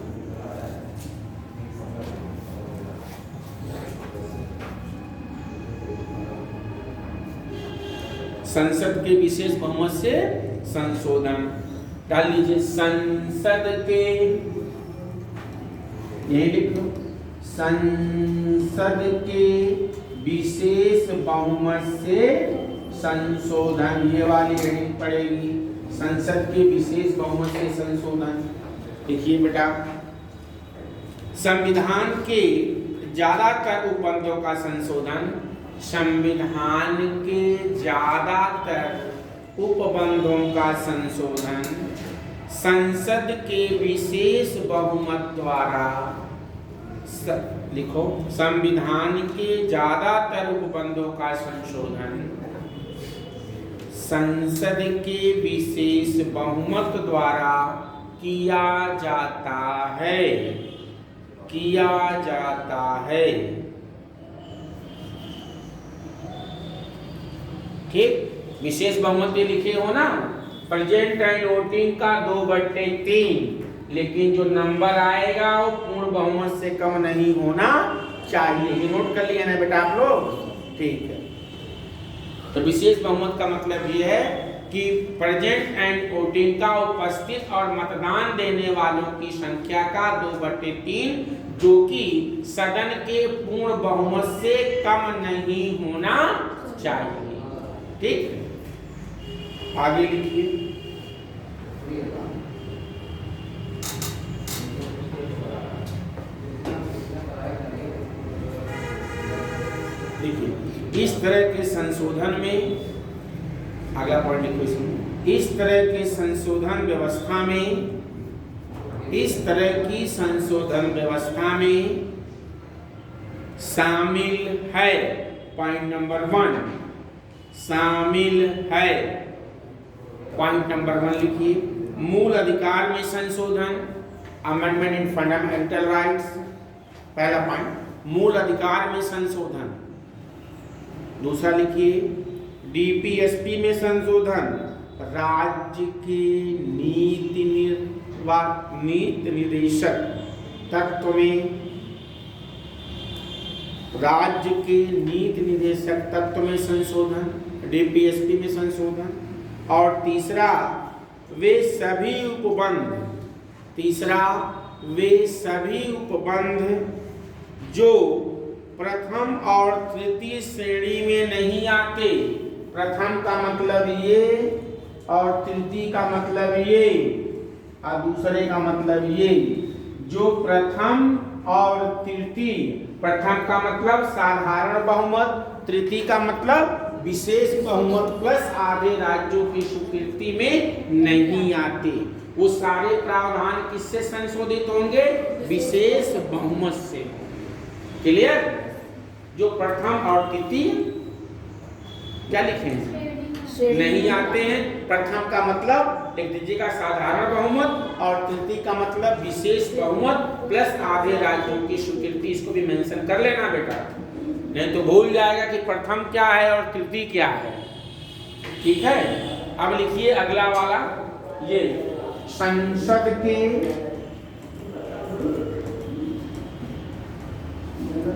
संसद के विशेष बहुमत से संशोधन डाल लीजिए। संसद के, यही लिख लो, संसद के विशेष बहुमत से संशोधन। ये वाली हेडिंग पड़ेगी, संसद के विशेष बहुमत से संशोधन। देखिए बेटा, संविधान के ज्यादातर उपबंधों का संशोधन। संविधान के ज्यादातर उपबंधों का संशोधन संसद के विशेष बहुमत द्वारा। लिखो, संविधान के ज्यादातर उपबंधों का संशोधन संसद के विशेष बहुमत द्वारा किया जाता है। किया जाता है। ठीक, विशेष बहुमत लिखे हो ना, प्रेजेंट एंड वोटिंग का 2/3, लेकिन जो नंबर आएगा वो पूर्ण बहुमत से कम नहीं होना चाहिए। ये नोट कर लिया ना बेटा आप लोग? ठीक है, तो विशेष बहुमत का मतलब ये है कि प्रेजेंट एंड वोटिंग का उपस्थित और मतदान देने वालों की संख्या का 2/3, जो कि सदन के पूर्ण बहुमत से कम नहीं होना चाहिए। ठीक, आगे लिखिए। देखिए, इस तरह के संशोधन में, अगला पॉइंट लिखिए, इस तरह के संशोधन व्यवस्था में, इस तरह की संशोधन व्यवस्था में शामिल है। पॉइंट नंबर 1 शामिल है। पॉइंट नंबर 1 लिखिए, मूल अधिकार में संशोधन, अमेंडमेंट इन फंडामेंटल राइट्स। पहला पॉइंट, मूल अधिकार में संशोधन। दूसरा लिखिए, डीपीएसपी में संशोधन, राज्य के नीति निर्देशक तत्व में, राज्य के नीति निर्देशक तत्व में संशोधन, डीपीएसपी में संशोधन। और तीसरा, वे सभी उपबंध, तीसरा वे सभी उपबंध जो प्रथम और तृतीय श्रेणी में नहीं आते। प्रथम का मतलब ये और तृतीय का मतलब ये और दूसरे का मतलब ये। जो प्रथम और तृतीय, प्रथम का मतलब साधारण बहुमत तृतीय का मतलब विशेष बहुमत प्लस आधे राज्यों की स्वीकृति में नहीं आते। वो सारे प्रावधान किससे संशोधित होंगे? विशेष बहुमत से। क्लियर? जो प्रथम और तृतीय क्या लिखेंगे? नहीं आते हैं। प्रथम का मतलब एक तृतीय का साधारण बहुमत और तृतीय का मतलब विशेष बहुमत प्लस आधे राज्यों की स्वीकृति। इसको भी मेंशन कर लेना बेटा, नहीं तो भूल जाएगा कि प्रथम क्या है और तृतीय क्या है। ठीक है, अब लिखिए अगला वाला, ये संसद के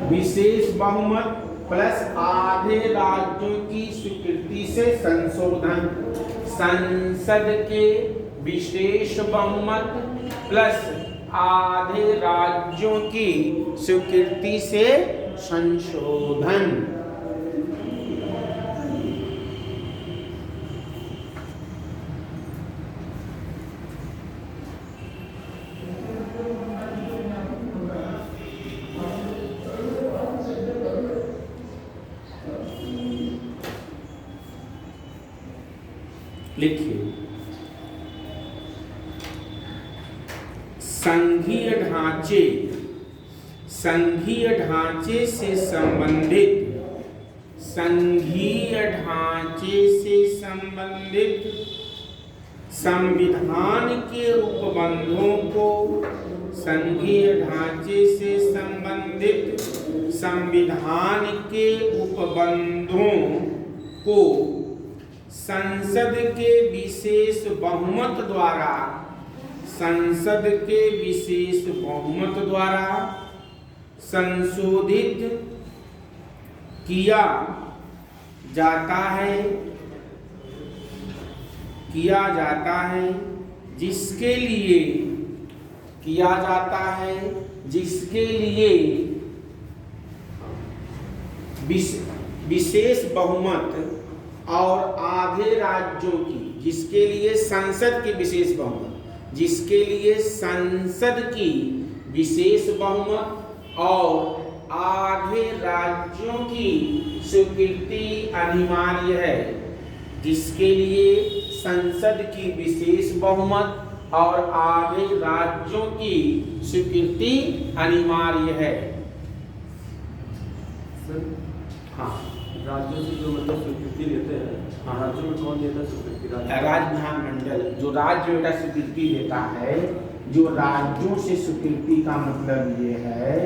विशेष बहुमत प्लस आधे राज्यों की स्वीकृति से संशोधन। संसद के विशेष बहुमत प्लस आधे राज्यों की स्वीकृति से संशोधन। लिखिए, संघीय ढांचे से संबंधित संविधान के उपबंधों को संघीय ढांचे से संबंधित संविधान के उपबंधों को संसद के विशेष बहुमत द्वारा संशोधित किया जाता है जिसके लिए विशेष बहुमत और आधे राज्यों की, जिसके लिए संसद की विशेष बहुमत, जिसके लिए संसद की विशेष बहुमत और आधे राज्यों की स्वीकृति अनिवार्य है, जिसके लिए संसद की विशेष बहुमत और आधे राज्यों की स्वीकृति अनिवार्य है। हाँ, राज्यों से जो मतलब स्वीकृति लेते हैं, राज्यों में कौन देता है स्वीकृति? राज्य विधानमंडल जो राज्य बेटा स्वीकृति देता है। जो राज्यों से स्वीकृति का मतलब ये है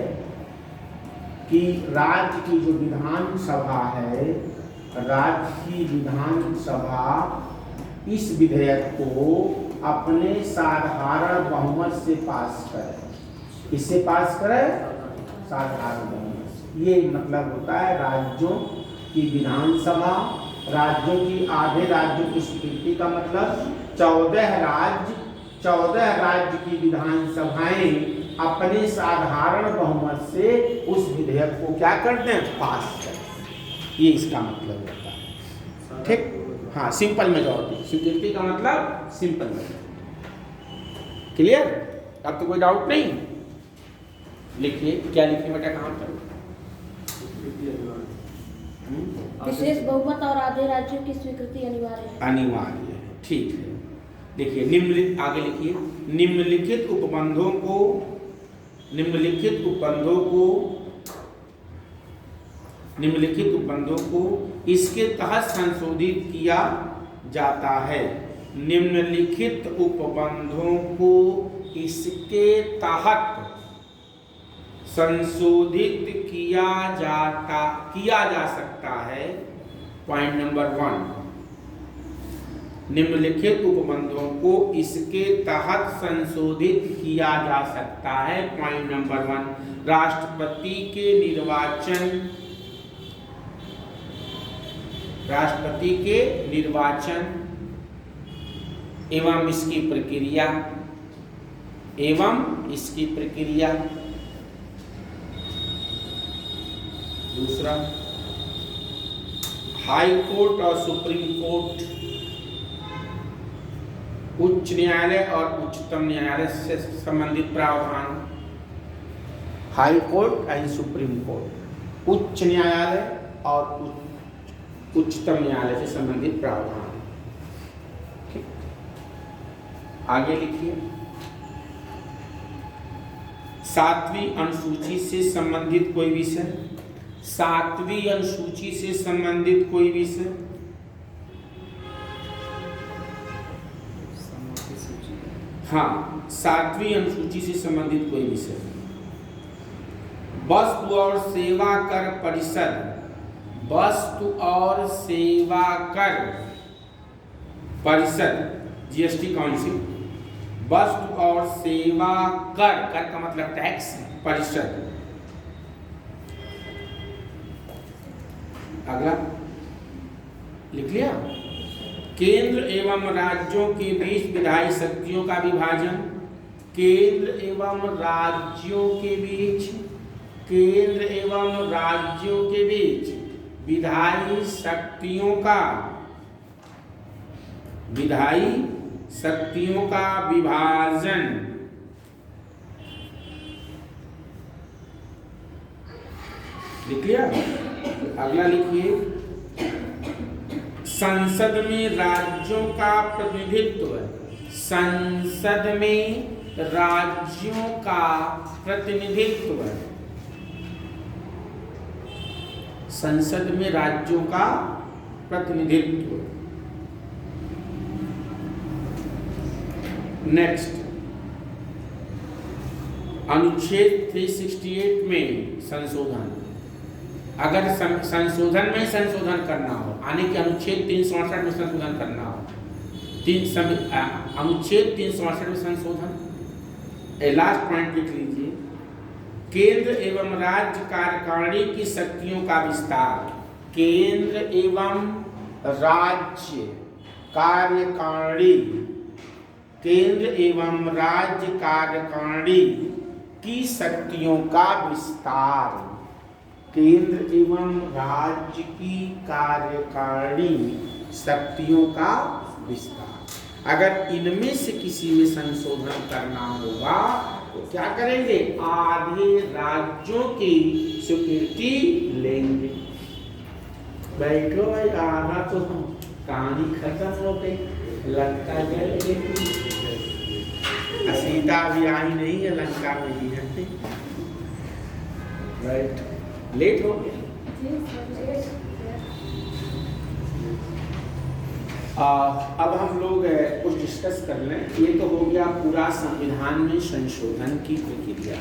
कि राज्य की जो विधानसभा है, राज्य की विधानसभा इस विधेयक को अपने साधारण बहुमत से पास करे। इससे पास करे साधारण बहुमत से। ये मतलब होता है राज्यों की विधानसभा, राज्यों की आधे राज्यों की स्वीकृति का मतलब 14 राज्य की विधानसभाएं अपने साधारण बहुमत से उस विधेयक को क्या करते हैं? पास करते। ये इसका मतलब होता है। ठीक, हाँ, सिंपल मेजॉरिटी। स्वीकृति का मतलब सिंपल मेजॉरिटी। क्लियर? अब तो कोई डाउट नहीं। लिखिए, क्या लिखिए बेटा, कहाँ पर? विशेष बहुमत और आधे राज्यों की स्वीकृति अनिवार्य है। अनिवार्य है, ठीक है। देखिए निम्नलिखित, आगे लिखिए, निम्नलिखित उपबंधों को इसके तहत संशोधित किया जाता है। निम्नलिखित उपबंधों को इसके तहत संशोधित किया जा सकता है। पॉइंट नंबर 1, निम्नलिखित उपबंधों को इसके तहत संशोधित किया जा सकता है। पॉइंट नंबर 1, राष्ट्रपति के निर्वाचन एवं इसकी प्रक्रिया। दूसरा, हाई कोर्ट और सुप्रीम कोर्ट, उच्च न्यायालय और उच्चतम न्यायालय से संबंधित प्रावधान। High court and supreme court, उच्च न्यायालय और उच्चतम न्यायालय से संबंधित प्रावधान। ठीक, आगे लिखिए। 7वीं अनुसूची से संबंधित कोई विषय, 7वीं अनुसूची से संबंधित कोई विषय। हाँ, 7वीं अनुसूची से संबंधित कोई विषय। वस्तु और सेवा कर परिषद, वस्तु और सेवा कर परिषद, जीएसटी काउंसिल, वस्तु और सेवा कर, कर का मतलब टैक्स, परिषद। अगला लिख लिया। केंद्र एवं राज्यों के बीच विधायी शक्तियों का विभाजन, केंद्र एवं राज्यों के बीच, केंद्र एवं राज्यों के बीच विधायी शक्तियों का, विधायी शक्तियों का विभाजन। लिख लिया। अगला लिखिए। संसद में राज्यों का प्रतिनिधित्व, संसद में राज्यों का प्रतिनिधित्व, संसद में राज्यों का प्रतिनिधित्व। नेक्स्ट, अनुच्छेद 368 में संशोधन। अगर संशोधन में संशोधन करना हो, यानी कि अनुच्छेद 368 में संशोधन करना हो, अनुच्छेद 368 में संशोधन, लास्ट पॉइंट लिख लीजिए। केंद्र एवं राज्य कार्यकारिणी की शक्तियों का विस्तार, केंद्र एवं राज्य कार्यकारिणी, केंद्र एवं राज्य कार्यकारिणी की शक्तियों का विस्तार, केंद्र एवं राज्य की कार्यकारिणी शक्तियों का विस्तार। अगर इनमें से किसी में संशोधन करना होगा तो क्या करेंगे? आधे राज्यों की स्वीकृति लेंगे। बैठो भाई, आधा तो कहानी खत्म हो गई, लंका जल गई, सीता भी आई नहीं है, लंका में ही है। राइट, लेट हो गया। अब हम लोग कुछ डिस्कस कर लें। ये तो हो गया पूरा संविधान में संशोधन की प्रक्रिया।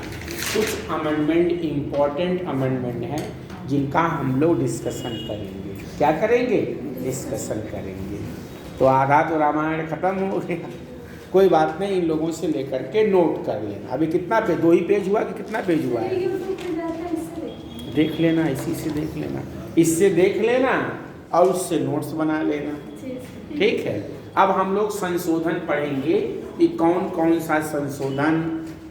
कुछ अमेंडमेंट, इम्पोर्टेंट अमेंडमेंट है जिनका हम लोग डिस्कशन करेंगे। क्या करेंगे? डिस्कशन करेंगे। तो आधा तो रामायण खत्म हो गया, कोई बात नहीं, इन लोगों से लेकर के नोट कर लेना। अभी कितना पेज, 2 ही पेज हुआ कि कितना पेज हुआ है? देख लेना, इसी से देख लेना, इससे देख लेना और उससे नोट्स बना लेना। ठीक है। अब हम लोग संशोधन पढ़ेंगे कि कौन कौन सा संशोधन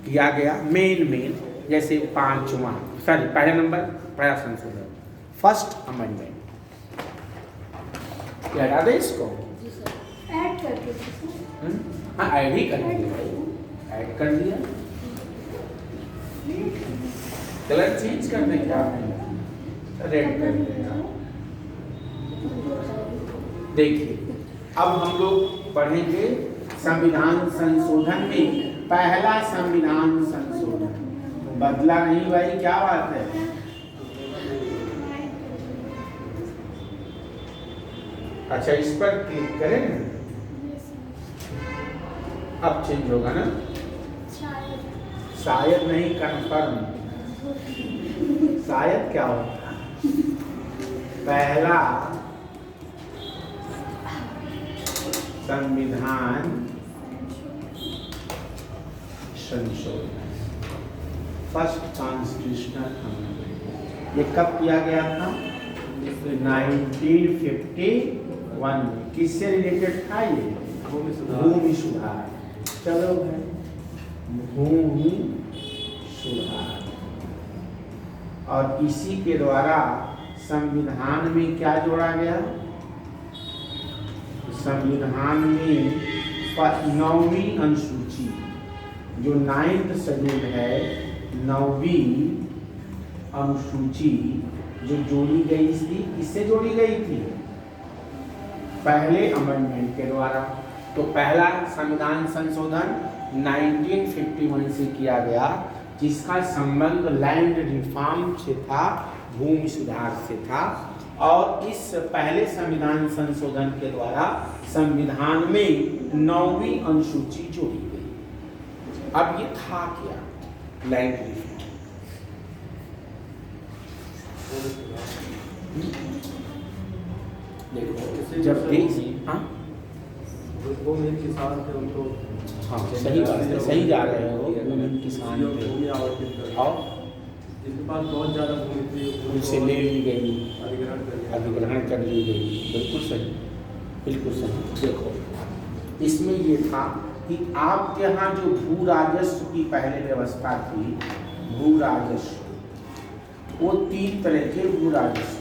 किया गया। मेन जैसे 5वां, सॉरी पहला नंबर, पहला संशोधन, फर्स्ट अमेंडमेंट। लगा दे इसको, ऐड करके। हाँ, ऐड ही कर दिया, ऐड कर दिया। कलर चेंज करने क्या रेड कर देना। देखिए, अब हम लोग पढ़ेंगे संविधान संशोधन में पहला संविधान संशोधन। बदला नहीं भाई, क्या बात है? अच्छा, इस पर क्लिक करें ना, अब चेंज होगा ना? शायद नहीं, कंफर्म। शायद क्या होता है? पहला संविधान संशोधन, फर्स्ट कॉन्स्टिट्यूशनल अमेंडमेंट। ये कब किया गया था? 1951 में। किससे रिलेटेड था ये? भूमि सुधार। चलो भाई, भूमि सुधार। और इसी के द्वारा संविधान में क्या जोड़ा गया? संविधान में 9वीं अनुसूची, जो 9th शेड्यूल है, 9वीं अनुसूची जो जोड़ी गई थी, किससे जोड़ी गई थी? पहले अमेंडमेंट के द्वारा। तो पहला संविधान संशोधन 1951 से किया गया, जिसका संबंध लैंड रिफॉर्म से था, भूमि सुधार से था। और इस पहले संविधान संशोधन के द्वारा संविधान में 9वीं अनुसूची जोड़ी गई। अब ये था क्या? Land reform. देखो जब देश, हाँ वो मेरे किसान थे उनको, हाँ सही बात है, सही जा रहे हो, भूमि किसान थे भूमि आवंटित कर, और जिनके पास बहुत ज़्यादा भूमि थी उनसे ले ली गई, अधिग्रहण कर ली गई। बिल्कुल सही, बिल्कुल सही। देखो इसमें ये था कि आपके यहाँ जो भू राजस्व की पहले व्यवस्था थी, भू राजस्व, वो 3 तरह के भू राजस्व।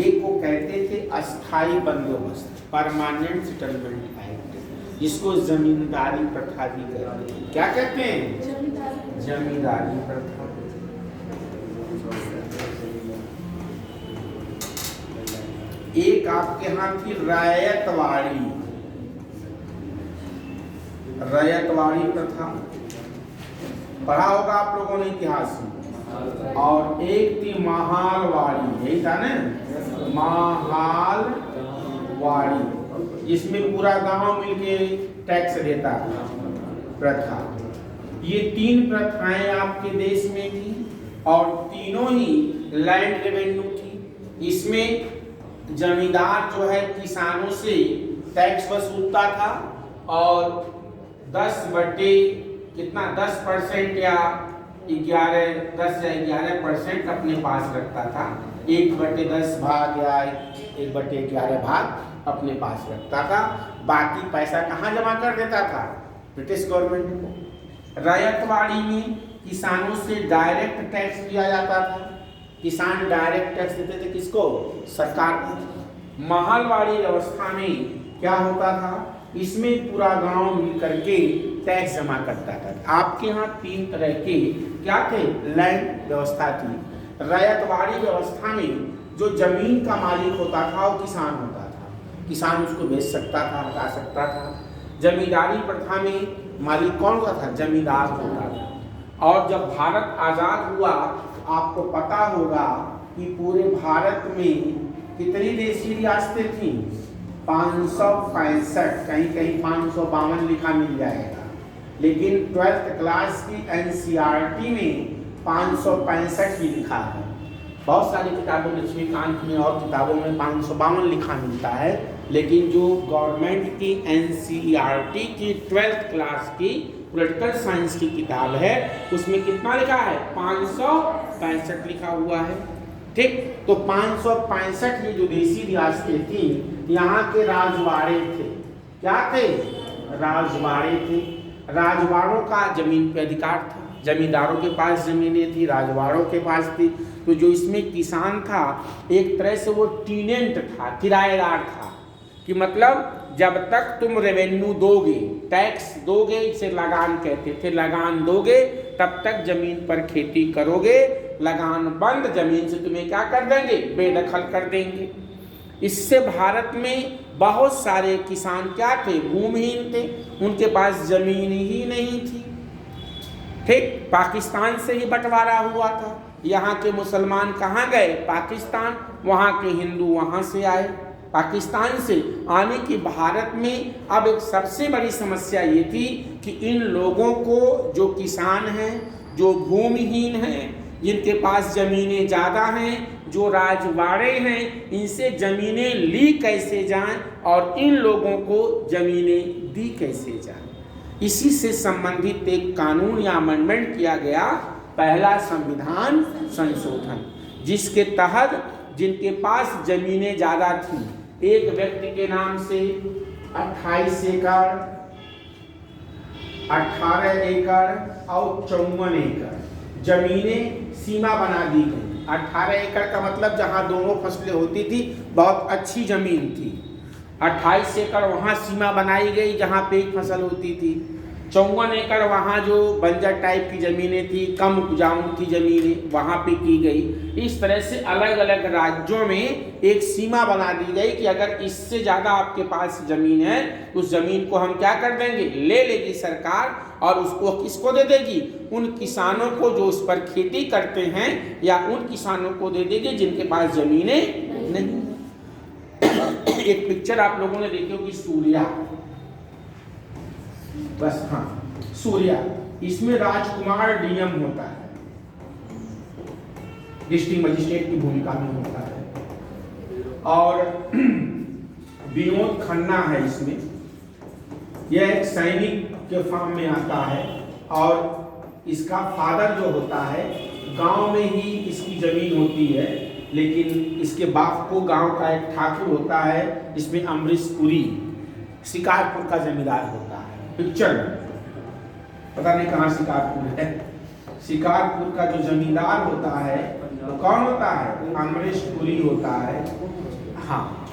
एक को कहते थे अस्थाई बंदोबस्त, परमानेंट सेटलमेंट एक्ट, जिसको जमींदारी प्रथा भी कहते हैं। क्या कहते हैं? जमींदारी प्रथा। एक आपके यहाँ थी रैयतवाड़ी, रैयतवाड़ी प्रथा, पढ़ा होगा आप लोगों ने इतिहास में। और एक थी महालवाड़ी, यही था ना, महालवाड़ी, जिसमें पूरा गांव मिलके टैक्स देता था, प्रथा। ये 3 प्रथाएं आपके देश में थी और तीनों ही लैंड रेवेन्यू थी। इसमें जमींदार जो है किसानों से टैक्स वसूलता था और 10% या 11% अपने पास रखता था। 1/10 भाग या 1/11 भाग अपने पास रखता था। बाकी पैसा कहाँ जमा कर देता था? ब्रिटिश गवर्नमेंट को। रैयतवाड़ी में किसानों से डायरेक्ट टैक्स लिया जाता था। किसान डायरेक्ट टैक्स देते थे किसको? सरकार को। महलवाड़ी व्यवस्था में क्या होता था? इसमें पूरा गांव मिल करके टैक्स जमा करता था। आपके यहाँ 3 तरह के क्या थे? लैंड व्यवस्था थी। रैयतवाड़ी व्यवस्था में जो जमीन का मालिक होता था वो किसान होता था। किसान उसको बेच सकता था, हटा सकता था। जमींदारी प्रथा में मालिक कौन होता था? जमींदार होता था। और जब भारत आज़ाद हुआ, आपको पता होगा कि पूरे भारत में कितनी देशी रियासतें थी? 565, कहीं कहीं 552 लिखा मिल जाएगा, लेकिन 12th क्लास की NCERT में 565 ही लिखा है। बहुत सारी किताबों में, लक्ष्मीकांत में और किताबों में 552 लिखा मिलता है, लेकिन जो गवर्नमेंट की NCERT की 12th क्लास की पॉलिटिकल साइंस की किताब है, उसमें कितना लिखा है? 565 लिखा हुआ है। ठीक, तो 565 ये जो देशी रियासतें थी, यहाँ के राजवाड़े थे। क्या थे? राजवाड़े थे। राजवाड़ों का जमीन पे अधिकार था। जमींदारों के पास जमीनें थी, राजवाड़ों के पास थी। तो जो इसमें किसान था, एक तरह से वो टीनेंट था, किराएदार था। कि मतलब जब तक तुम रेवेन्यू दोगे, टैक्स दोगे, इसे लगान कहते थे, लगान दोगे, तब तक जमीन पर खेती करोगे। लगान बंद, जमीन से तुम्हें क्या कर देंगे? बेदखल कर देंगे। इससे भारत में बहुत सारे किसान क्या थे? भूमिहीन थे, उनके पास जमीन ही नहीं थी। ठीक, पाकिस्तान से ही बंटवारा हुआ था। यहाँ के मुसलमान कहाँ गए? पाकिस्तान। वहाँ के हिंदू वहाँ से आए। पाकिस्तान से आने की भारत में अब एक सबसे बड़ी समस्या ये थी कि इन लोगों को, जो किसान हैं, जो भूमिहीन हैं, जिनके पास ज़मीनें ज़्यादा हैं, जो राजवाड़े हैं, इनसे ज़मीनें ली कैसे जाएं और इन लोगों को ज़मीनें दी कैसे जाएं। इसी से संबंधित एक कानून या अमेंडमेंट किया गया, पहला संविधान संशोधन, जिसके तहत जिनके पास ज़मीनें ज़्यादा थीं, एक व्यक्ति के नाम से 28 एकड़, 18 एकड़ और 54 एकड़ जमीनें सीमा बना दी गई। 18 एकड़ का मतलब जहां दोनों फसलें होती थी, बहुत अच्छी जमीन थी। 28 एकड़ वहां सीमा बनाई गई जहां पे एक फसल होती थी। 54 एकड़ वहाँ जो बंजर टाइप की ज़मीनें थी, कम उपजाऊ थी ज़मीनें, वहाँ पे की गई। इस तरह से अलग अलग राज्यों में एक सीमा बना दी गई कि अगर इससे ज़्यादा आपके पास ज़मीन है, उस ज़मीन को हम क्या कर देंगे, ले लेगी सरकार, और उसको किसको दे देगी, उन किसानों को जो उस पर खेती करते हैं, या उन किसानों को दे देगी जिनके पास ज़मीनें नहीं। एक पिक्चर आप लोगों ने देखी होगी, सूर्या, बस हाँ सूर्या, इसमें राजकुमार डीएम होता है, डिस्ट्रिक्ट मजिस्ट्रेट की भूमिका में होता है, और विनोद खन्ना है इसमें। यह एक सैनिक के फॉर्म में आता है, और इसका फादर जो होता है, गांव में ही इसकी जमीन होती है, लेकिन इसके बाप को गांव का एक ठाकुर होता है, इसमें अमरीश पुरी शिकारपुर का जमींदार होता है। पिक्चर पता नहीं कहाँ शिकारपुर है, शिकारपुर का जो जमींदार होता है वो कौन होता है, अमरीश पुरी होता है। हाँ,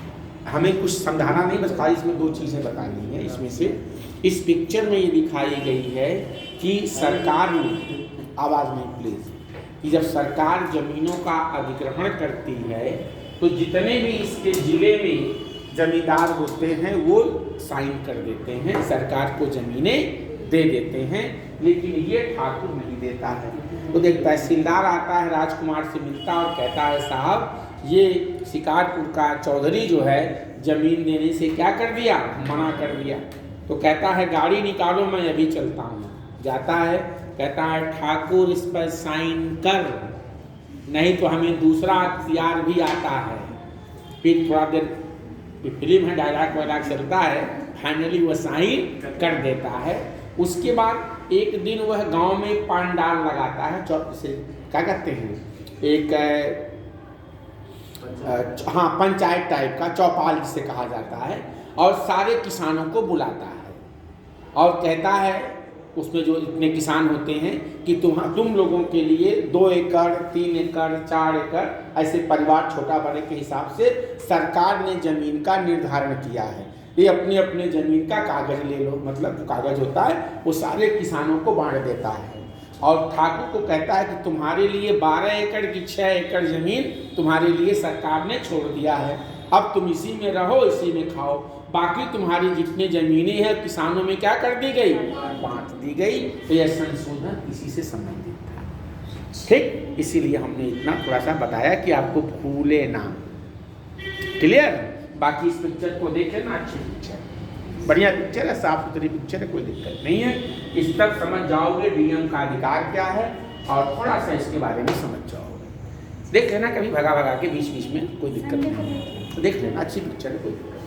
हमें कुछ समझाना नहीं, बस खाली इसमें दो चीज़ें बतानी है। इसमें से इस पिक्चर में ये दिखाई गई है कि सरकार ने, आवाज़ नहीं प्लीज़, कि जब सरकार ज़मीनों का अधिग्रहण करती है तो जितने भी इसके ज़िले में जमींदार होते हैं वो साइन कर देते हैं, सरकार को ज़मीनें दे देते हैं, लेकिन ये ठाकुर नहीं देता है। तो एक तहसीलदार आता है, राजकुमार से मिलता है और कहता है, साहब ये शिकारपुर का चौधरी जो है ज़मीन देने से क्या कर दिया, मना कर दिया। तो कहता है, गाड़ी निकालो, मैं अभी चलता हूँ। जाता है, कहता है, ठाकुर इस पर साइन कर, नहीं तो हमें दूसरा अख्तियार भी आता है। फिर थोड़ा देर फिल्म है, डायलॉग वायलॉग चलता है, फाइनली वह साइन कर देता है। उसके बाद एक दिन वह गांव में पंडाल लगाता है, से क्या कहते हैं, एक हाँ पंचायत टाइप का, चौपाल जिसे कहा जाता है, और सारे किसानों को बुलाता है और कहता है, उसमें जो इतने किसान होते हैं कि तुम लोगों के लिए 2 एकड़ 3 एकड़ 4 एकड़ ऐसे परिवार छोटा बड़े के हिसाब से सरकार ने ज़मीन का निर्धारण किया है। ये अपने अपने ज़मीन का कागज़ ले लो, मतलब जो कागज़ होता है वो सारे किसानों को बांट देता है, और ठाकुर को कहता है कि तुम्हारे लिए 12 एकड़ की 6 एकड़ ज़मीन तुम्हारे लिए सरकार ने छोड़ दिया है, अब तुम इसी में रहो, इसी में खाओ, बाकी तुम्हारी जितनी ज़मीनें हैं किसानों में क्या कर दी गई, बांट दी गई। तो यह संशोधन इसी से संबंधित था, ठीक। इसीलिए हमने इतना थोड़ा सा बताया कि आपको भूले ना, क्लियर। बाकी इस पिक्चर को देखें ना, अच्छी पिक्चर, बढ़िया पिक्चर है, साफ सुथरी पिक्चर है, कोई दिक्कत नहीं है। इस तक समझ जाओगे डीएम का अधिकार क्या है, और थोड़ा सा इसके बारे में समझ जाओगे। देख लेना कभी भगा भगा के बीच बीच में, कोई दिक्कत नहीं है, तो देख लेना, अच्छी पिक्चर है, कोई दिक्कत नहीं,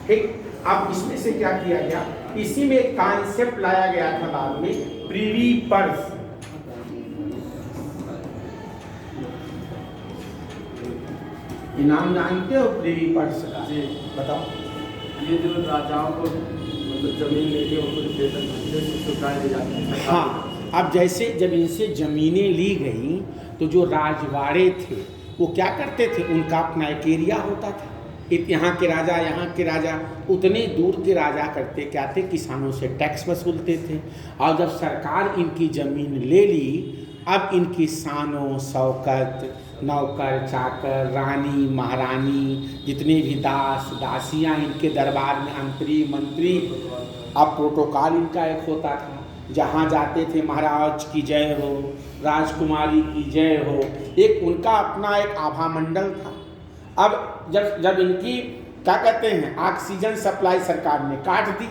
ठीक। अब इसमें से क्या किया गया, इसी में एक कॉन्सेप्ट लाया गया था बाद में, प्रीवी पर्स। नाम जानते हो प्रीवी पर्स का? जी बताओ। ये जो राजाओं को मतलब जमीन लेके उनको सुविधाएं दी जाती है। हाँ, अब जैसे जब इनसे ज़मीनें ली गई तो जो राजवाड़े थे वो क्या करते थे, उनका अपना एक एरिया होता था, यहाँ के राजा उतने दूर के राजा करते क्या थे, किसानों से टैक्स वसूलते थे। और जब सरकार इनकी ज़मीन ले ली, अब इनकी शानो शौकत, नौकर चाकर, रानी महारानी, जितने भी दास दासियाँ इनके दरबार में, अंतरी मंत्री, अब प्रोटोकॉल इनका एक होता था, जहाँ जाते थे महाराज की जय हो, राजकुमारी की जय हो, एक उनका अपना एक आभा मंडल था। अब जब इनकी क्या कहते हैं, ऑक्सीजन सप्लाई सरकार ने काट दी,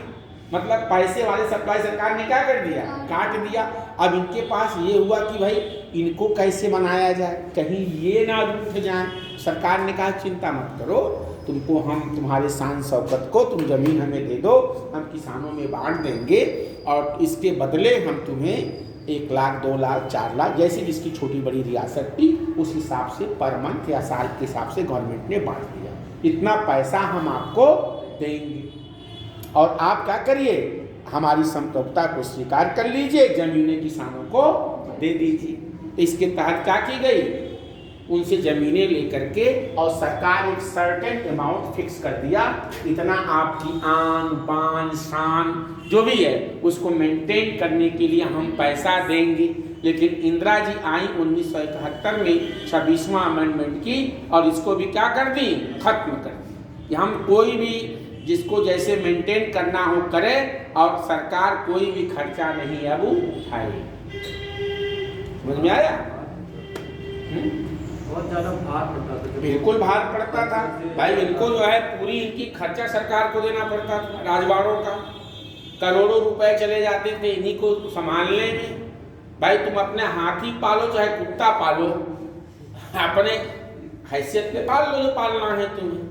मतलब पैसे वाले सप्लाई सरकार ने क्या कर दिया, काट दिया। अब इनके पास ये हुआ कि भाई इनको कैसे बनाया जाए, कहीं ये ना रूठ जाए। सरकार ने कहा चिंता मत करो, तुमको हम तुम्हारे शान शौकत को तुम ज़मीन हमें दे दो, हम किसानों में बांट देंगे, और इसके बदले हम तुम्हें 1 लाख 2 लाख 4 लाख जैसी जिसकी छोटी बड़ी रियासत थी उस हिसाब से पर मंथ या साल के हिसाब से गवर्नमेंट ने बांट दिया, इतना पैसा हम आपको देंगे, और आप क्या करिए, हमारी समतौता को स्वीकार कर लीजिए, जमीनें किसानों को दे दीजिए। इसके तहत क्या की गई, उनसे ज़मीनें लेकर के, और सरकार एक सर्टेन अमाउंट फिक्स कर दिया, इतना आपकी आन बान शान जो भी है उसको मेंटेन करने के लिए हम पैसा देंगे। लेकिन इंदिरा जी आई 1971 में 26वां अमेंडमेंट की और इसको भी क्या कर दी, खत्म कर दी कि हम कोई भी जिसको जैसे मेंटेन करना हो करे, और सरकार कोई भी खर्चा नहीं अब उठाए। समझ में आया? बहुत ज़्यादा भार पड़ता था। बिल्कुल भार पड़ता था भाई, इनको जो है पूरी इनकी खर्चा सरकार को देना पड़ता था। राजवाड़ों का करोड़ों रुपए चले जाते थे इन्हीं को संभालने में। भाई तुम अपने हाथी पालो चाहे कुत्ता पालो, अपने हैसियत पे पाल लो जो पालना है तुम्हें।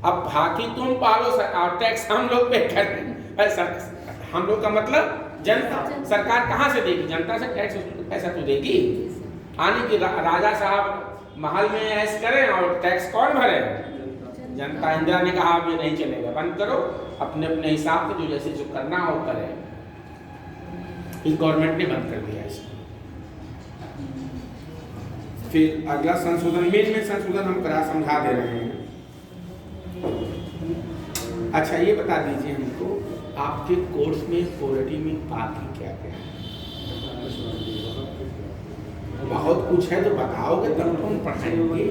अब हाथी तुम पालो और टैक्स हम लोग पे करें। हम लोग का मतलब जनता, सरकार कहाँ से देगी? जनता से टैक्स पैसा तो देगी। आने की राजा साहब महल में ऐश करें और टैक्स कौन भरे? जनता। इंदिरा ने कहा अब ये नहीं चलेगा, बंद करो, अपने अपने हिसाब से जो जैसे जो करना हो करें। इस गवर्नमेंट ने बंद कर दिया इसको। फिर अगला संशोधन, मेन संशोधन हम करा समझा दे रहे हैं। अच्छा ये बता दीजिए हमको, आपके कोर्स में पॉलिटी में बाकी क्या क्या है? बहुत कुछ है तो बताओगे तब तो हम पढ़ाएंगे।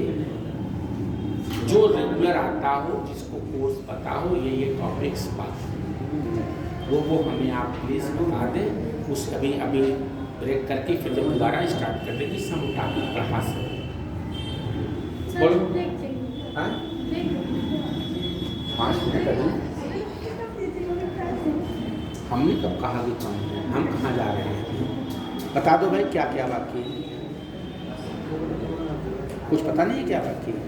जो रेगुलर आता हो, जिसको कोर्स पता हो, ये टॉपिक्स वो हमें आप प्लीज बता दें। उस अभी ब्रेक करके फिर जब दोबारा स्टार्ट कर देंगे सब टॉपिक पढ़ा सकते। बोलो। 5 मिनट अभी हमने कब कहा कि हम कहाँ जा रहे हैं? बता दो भाई क्या क्या बाकी है। कुछ पता नहीं है क्या बाकी है?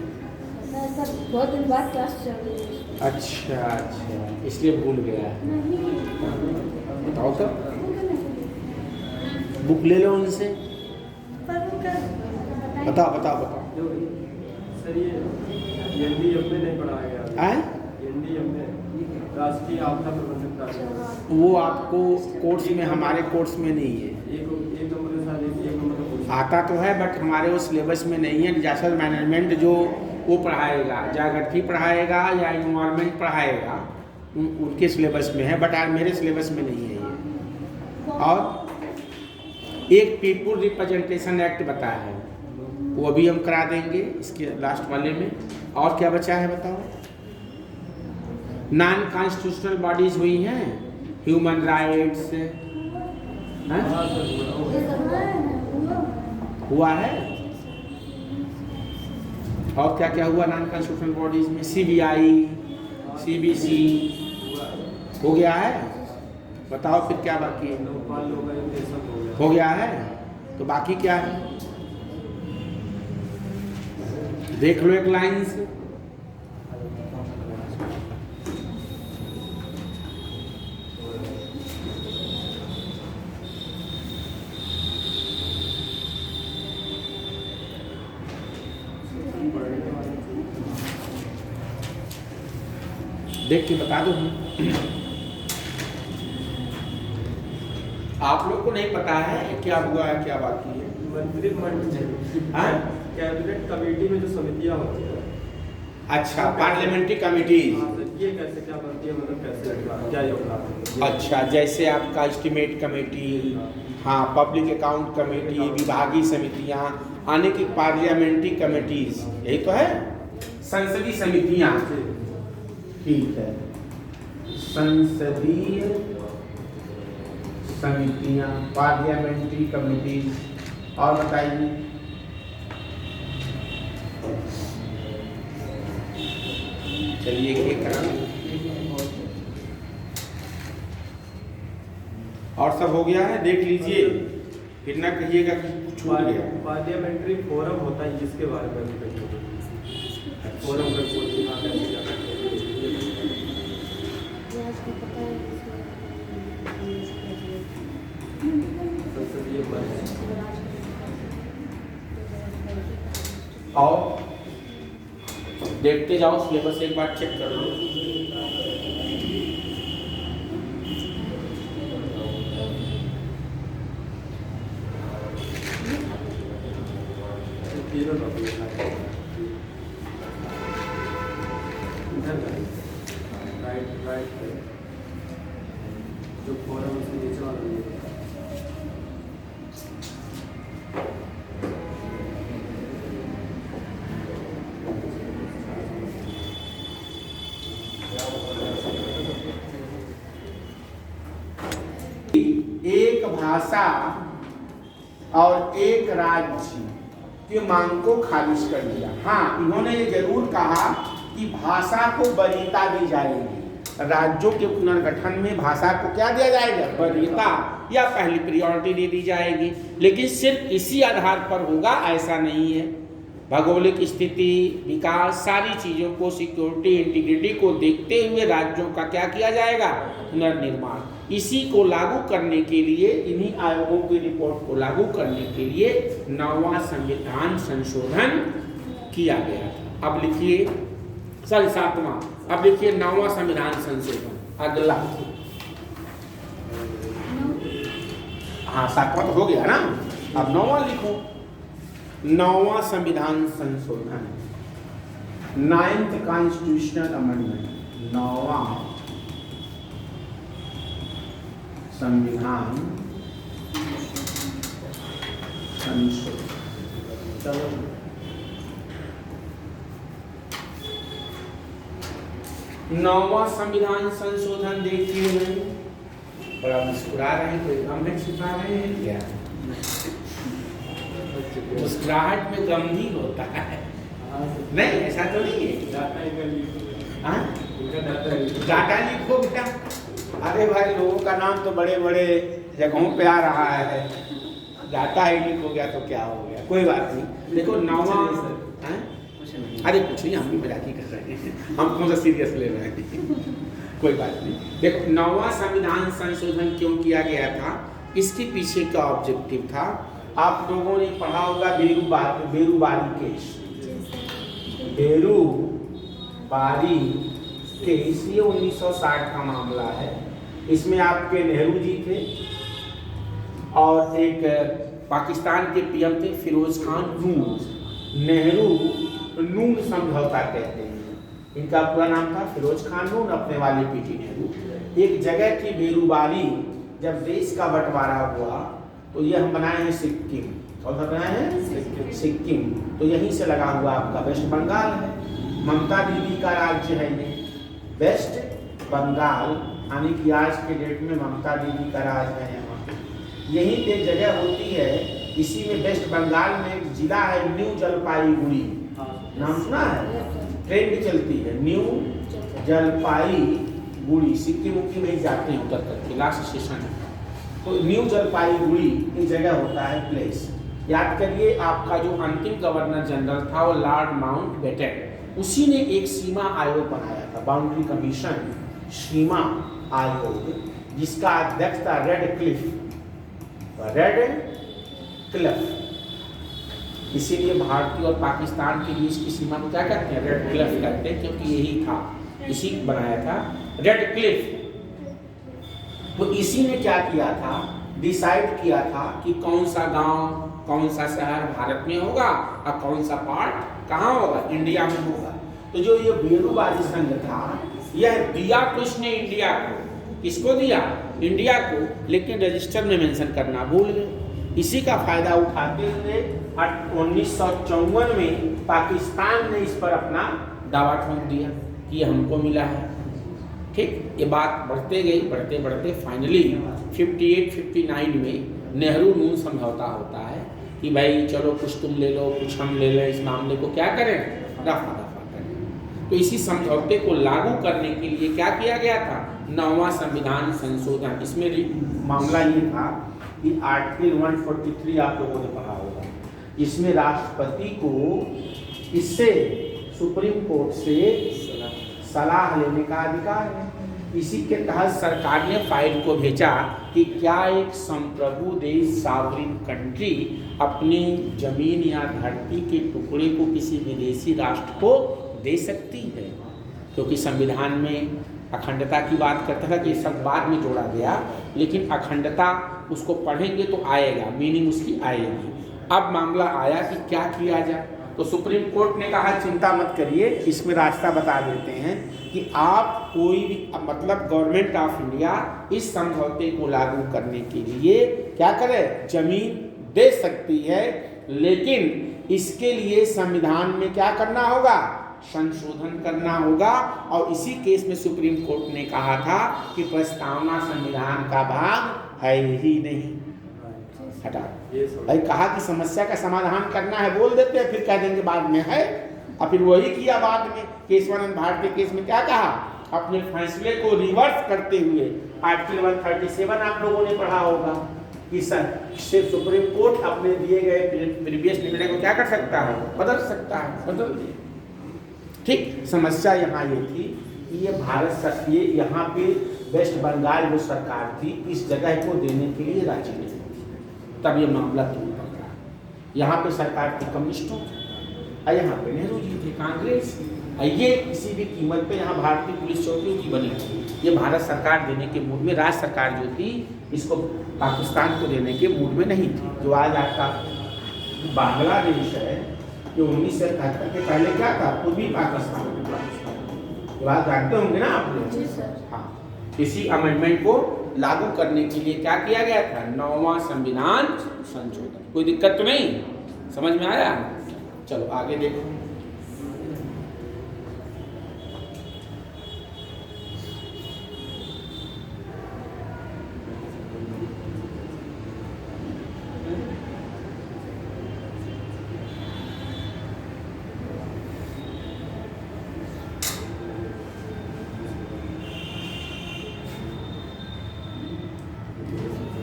सर बहुत दिन बाद क्लास चल रही है। अच्छा इसलिए भूल गया। बताओ तो, बुक ले लो उनसे। बताओ। सर ये एनडीएम में नहीं पढ़ाया गया। एनडीएम में राष्ट्रीय आपदा प्रबंधन प्राधिकरण, वो आपको कोर्स में, हमारे कोर्स में नहीं है। एक नंबर के साथ एक नंबर आता तो है बट हमारे वो सिलेबस में नहीं है। डिजास्टर मैनेजमेंट जो वो पढ़ाएगा, जागृति पढ़ाएगा या इन्वायरमेंट पढ़ाएगा, उनके सिलेबस में है, बट मेरे सिलेबस में नहीं है ये। और एक पीपुल रिप्रेजेंटेशन एक्ट बताया है, वो अभी हम करा देंगे इसके लास्ट वाले में। और क्या बचा है बताओ? नॉन कॉन्स्टिट्यूशनल बॉडीज हुई हैं, ह्यूमन राइट्स हुआ है। और क्या क्या हुआ नॉन कॉन्स्टिट्यूशनल बॉडीज में? सीबीआई, सीबीसी हो गया है। बताओ फिर क्या बाकी है? हो गया है तो बाकी क्या है? देख लो एक लाइन से। देख के बता दो। आप लोग को नहीं पता है क्या हुआ है क्या बाकी है? कैबिनेट कमेटी में जो समितियां होती है। अच्छा, पार्लियामेंट्री कमेटी। ये कैसे क्या बनती है, मतलब कैसे क्या योगदान? अच्छा, जैसे आपका एस्टीमेट कमेटी, हाँ, पब्लिक अकाउंट कमेटी, विभागीय समितियां, आने की पार्लियामेंट्री कमेटीज, यही तो है संसदीय समितियां। ठीक है, संसदीय समितियां, पार्लियामेंट्री कमेटीज। और बताइए। चलिए ये करा, और सब हो गया है, देख लीजिए, फिर ना कहिएगा कि कुछ छूट गया। पार्लियामेंट्री फोरम होता है जिसके बारे में फोरम और देखते जाओ, सिलेबस एक बार चेक कर लो। तीनों जो फॉर्म उसके नीचे वाला नहीं है। एक भाषा और एक राज्य की मांग को खारिज कर दिया। हाँ, इन्होंने ये जरूर कहा कि भाषा को वरीयता दी जाएगी, राज्यों के पुनर्गठन में भाषा को क्या दिया जाएगा, वरीयता या पहली प्रायोरिटी दे दी जाएगी। लेकिन सिर्फ इसी आधार पर होगा ऐसा नहीं है। भौगोलिक स्थिति, विकास, सारी चीज़ों को, सिक्योरिटी, इंटीग्रिटी को देखते हुए राज्यों का क्या किया जाएगा, पुनर्निर्माण। इसी को लागू करने के लिए, इन्हीं आयोगों की रिपोर्ट को लागू करने के लिए 9वां संविधान संशोधन किया गया था। अब लिखिए, 7वां, अब लिखिए 9वां संविधान संशोधन। अगला, हाँ 7वां तो हो गया ना, अब 9वां लिखो। 9वां संविधान संशोधन, 9th कॉन्स्टिट्यूशनल अमेंडमेंट, 9वां संविधान संशोधन। 9वां संविधान संशोधन देखिए, बड़ा मुस्कुरा रहे हैं, कोई गम है छिपा रहे हैं क्या? मुस्कुराहट में गम भी होता है, नहीं ऐसा तो नहीं है। डाटा लीक हो गया। अरे भाई, लोगों का नाम तो बड़े बड़े जगहों पे आ रहा है, डाटा ही लीक हो गया तो क्या हो गया, कोई बात नहीं। देखो 9वां, अरे कुछ नहीं, हम भी मजाक ही कर रहे हैं, हम कौन सा सीरियस ले रहे हैं, कोई बात नहीं। देखो 9वां संविधान संशोधन क्यों किया गया था, इसके पीछे का ऑब्जेक्टिव था। आप लोगों ने पढ़ा होगा बेरूबारी केस, बेरूबारी केस, ये 1960 का मामला है। इसमें आपके नेहरू जी थे और एक पाकिस्तान के पीएम थे फिरोज खान नून। नेहरू नून समझौता कहते हैं, इनका पूरा नाम था फिरोज खान नून, अपने वाले पीटी नेहरू। एक जगह थी बेरूबारी, जब देश का बंटवारा हुआ तो ये हम बनाए हैं सिक्किम, कौन सा बनाए हैं, सिक्किम। तो यहीं से लगा हुआ आपका वेस्ट बंगाल है, ममता दीदी का राज्य है ये वेस्ट बंगाल, यानी कि आज के डेट में ममता दीदी का राज है यहाँ। यहीं पे जगह होती है, इसी में वेस्ट बंगाल में एक जिला है न्यू जलपाईगुड़ी, नाम सुना है, ट्रेन भी चलती है न्यू जलपाईगुड़ी, सिक्किम उक्की में जाते हैं उतर करके, लास्ट स्टेशन है। तो न्यू जलपाईगुड़ी एक जगह होता है प्लेस। याद करिए, आपका जो अंतिम गवर्नर जनरल था वो लॉर्ड माउंटबेटन, उसी ने एक सीमा आयोग बनाया था, बाउंड्री कमीशन सीमा आयोग, जिसका अध्यक्ष था रेड क्लिफ। इसीलिए भारतीय और पाकिस्तान के बीच की सीमा को क्या कहते हैं, रेड क्लिफ कहते हैं, क्योंकि यही था, इसी बनाया था रेड क्लिफ। तो इसी ने क्या किया था, डिसाइड किया था कि कौन सा गांव, कौन सा शहर भारत में होगा और कौन सा पार्ट कहाँ होगा, इंडिया में होगा। तो जो ये बेरूबारी संघ था, यह दिया किसने, इंडिया को। किसको दिया, इंडिया को, लेकिन रजिस्टर में मेंशन करना भूल गए। इसी का फायदा उठाते हुए 1954 में पाकिस्तान ने इस पर अपना दावा ठोक दिया कि हमको मिला है। ठीक, ये बात बढ़ते गई, बढ़ते बढ़ते फाइनली 58-59 में नेहरू नून समझौता होता है कि भाई चलो कुछ तुम ले लो कुछ हम ले लें, इस मामले को क्या करें, दफा दफा करें। तो इसी समझौते को लागू करने के लिए क्या किया गया था, 9वां संविधान संशोधन। इसमें मामला ये था कि आर्टिकल 143 आप लोगों ने पढ़ा होगा, इसमें राष्ट्रपति को इससे सुप्रीम कोर्ट से सलाह लेने का अधिकार है। इसी के तहत सरकार ने फाइल को भेजा कि क्या एक संप्रभु देश, सॉवरेन कंट्री, अपनी जमीन या धरती के टुकड़े को किसी विदेशी राष्ट्र को दे सकती है, क्योंकि संविधान में अखंडता की बात करता था कि सब बाद में जोड़ा गया, लेकिन अखंडता उसको पढ़ेंगे तो आएगा, मीनिंग उसकी आएगी। अब मामला आया कि क्या किया जाए, तो सुप्रीम कोर्ट ने कहा चिंता मत करिए, इसमें रास्ता बता देते हैं कि आप कोई भी मतलब गवर्नमेंट ऑफ इंडिया इस समझौते को लागू करने के लिए क्या करे, जमीन दे सकती है, लेकिन इसके लिए संविधान में क्या करना होगा, संशोधन करना होगा। और इसी केस में सुप्रीम कोर्ट ने कहा था कि प्रस्तावना संविधान का भाग है ही नहीं, हटा। भाई कहा कि समस्या का समाधान करना है, बोल देते हैं, फिर कह देंगे बाद में है। और फिर वही किया बाद में केशवानंद भारती केस में, क्या कहा, अपने फैसले को रिवर्स करते हुए आर्टिकल 137 आप लोगों ने पढ़ा होगा कि सिर्फ सुप्रीम कोर्ट अपने दिए गए प्रीवियस निर्णय को क्या कर सकता है, बदल सकता है, बदल दिए। ठीक, समस्या यहाँ ये थी कि ये भारत ये यहाँ पे वेस्ट बंगाल जो सरकार थी इस जगह को देने के लिए राजी नहीं थी, तब ये मामला क्यों पड़ा। यहाँ पे सरकार थी कम्युनिस्टों और यहाँ पे नेहरू जी थे कांग्रेस। ये किसी भी कीमत पे यहाँ भारतीय पुलिस चौकियों की बनी थी, ये भारत सरकार देने के मूड में, राज्य सरकार जो थी इसको पाकिस्तान को देने के मूड में नहीं थी। जो आज आपका बांग्लादेश है, जो 1971 के पहले क्या था, पूर्वी पाकिस्तान, ये बात जानते होंगे ना आप लोग। हाँ, इसी अमेंडमेंट को लागू करने के लिए क्या किया गया था, 9वां संविधान संशोधन। कोई दिक्कत तो नहीं, समझ में आया। चलो आगे देखो।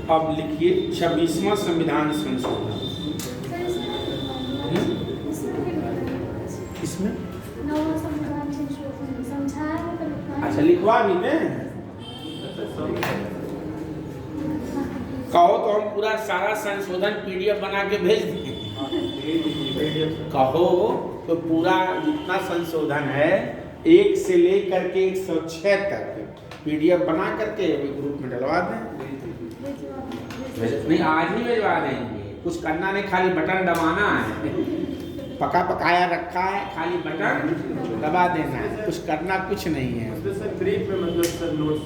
अब लिखिए 26वां संविधान संशोधन। इसमें अच्छा लिखवा भी दें, कहो तो हम पूरा सारा संशोधन पीडीएफ बना के भेज देंगे। कहो तो पूरा जितना संशोधन है 1 से लेकर के 106 तक पीडीएफ बना करके ग्रुप में डलवा दें। नहीं, आज ही भिजवा देंगे, कुछ करना नहीं, खाली बटन दबाना है। पका पकाया रखा है, खाली बटन दबा देना है, कुछ करना कुछ नहीं है। सर ब्रीफ में मतलब सर नोट्स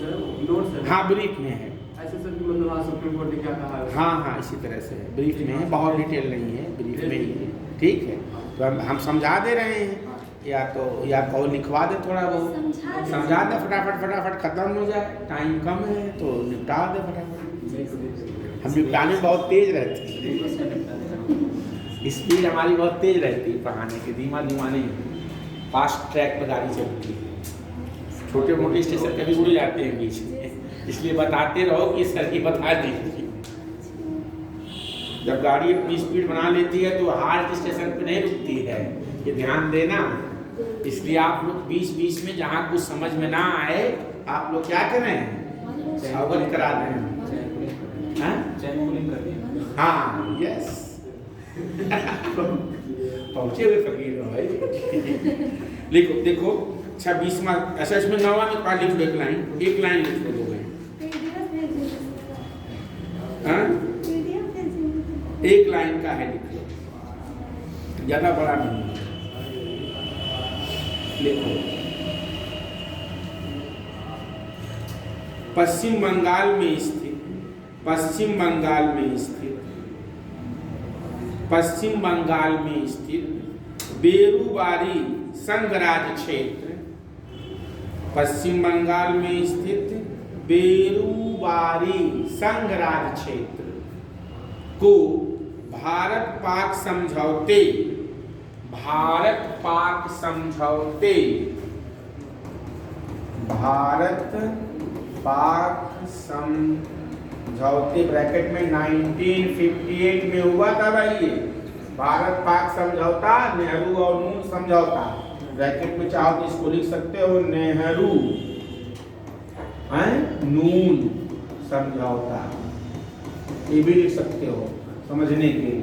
है। हाँ ब्रीफ में है ऐसे सर कि मतलब हाँ सुप्रीम कोर्ट ने क्या कहा है। हाँ इसी तरह से है, ब्रीफ में है, बहुत डिटेल नहीं है, ब्रीफ में ही है। ठीक है, तो हम समझा दे रहे हैं, या कहो लिखवा दे, थोड़ा बहुत समझा दे, फटाफट खत्म हो जाए, टाइम कम है तो निपटा दे फटाफट। हम निपटाने में बहुत तेज रहते हैं, स्पीड हमारी बहुत तेज रहती है पढ़ाने की, धीमा नहीं, फास्ट ट्रैक पर गाड़ी चलती है। छोटे मोटे स्टेशन कभी उड़ जाते हैं बीच में, इसलिए बताते रहो कि सर ही बता दीजिए। जब गाड़ी अपनी स्पीड बना लेती है तो हार्ड स्टेशन पे नहीं रुकती है, ये ध्यान देना। इसलिए आप लोग बीच में जहाँ कुछ समझ में ना आए आप लोग क्या करें, अवगत करा दें। हाँ यस पहुंचे हुए फकीर हो भाई। लिखो देखो 26वां, अच्छा इसमें 9वां में पढ़ लिखो, एक लाइन लिख दो भाई। एक लाइन का है, लिख लो, ज्यादा बड़ा नहीं लिखो। पश्चिम बंगाल में स्थित बेरुबारी संघराज्य क्षेत्र, पश्चिम बंगाल में स्थित बेरुबारी संघराज्य क्षेत्र को भारत पाक समझौते ब्रैकेट में 1958 में हुआ था भाई। ये भारत पाक समझौता, नेहरू और नून समझौता, ब्रैकेट में चाहो तो इसको लिख सकते हो नेहरू नून समझौता, ये भी लिख सकते हो समझने के लिए,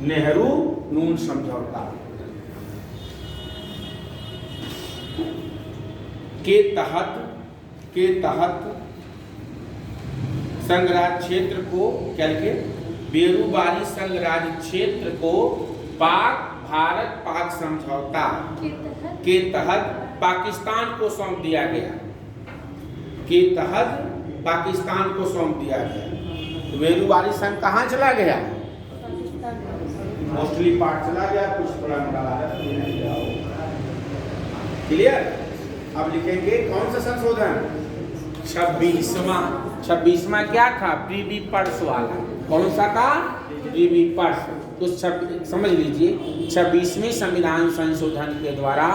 नेहरू नून समझौता के तहत संघराज्य क्षेत्र को क्या लिखे, बेरुबारी संघराज्य क्षेत्र को पाक भारत पाक समझौता के तहत पाकिस्तान को सौंप दिया गया, के तहत पाकिस्तान को सौंप दिया गया। वेरूवारी संघ कहाँ चला गया? मोस्टली पार्ट चला गया, कुछ थोड़ा निकाला गया। क्लियर? अब लिखेंगे कौन सा संशोधन? 26वां क्या था? प्रीवी पर्स वाला। कौन सा था? प्रीवी पर्स। तो समझ लीजिए 26वें संविधान संशोधन के द्वारा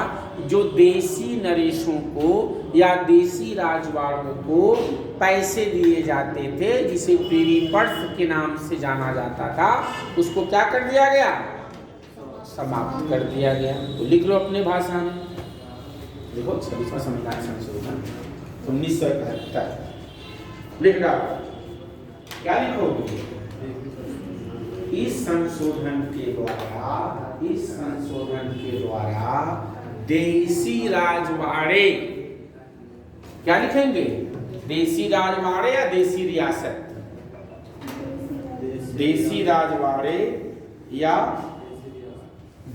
जो देसी नरेशों को या देसी राजवाड़ों को पैसे दिए जाते थे, जिसे प्रीवी पर्स के नाम से जाना जाता था, उसको क्या कर दिया गया? समाप्त कर दिया गया। तो लिख लो अपने भाषा में, देखो 26वां संविधान संशोधन 1971 लिख डालो। क्या लिखोगे? इस संशोधन के द्वारा देसी राजवाड़े, क्या लिखेंगे? देसी राजवाड़े या देसी रियासत? देसी राजवाड़े या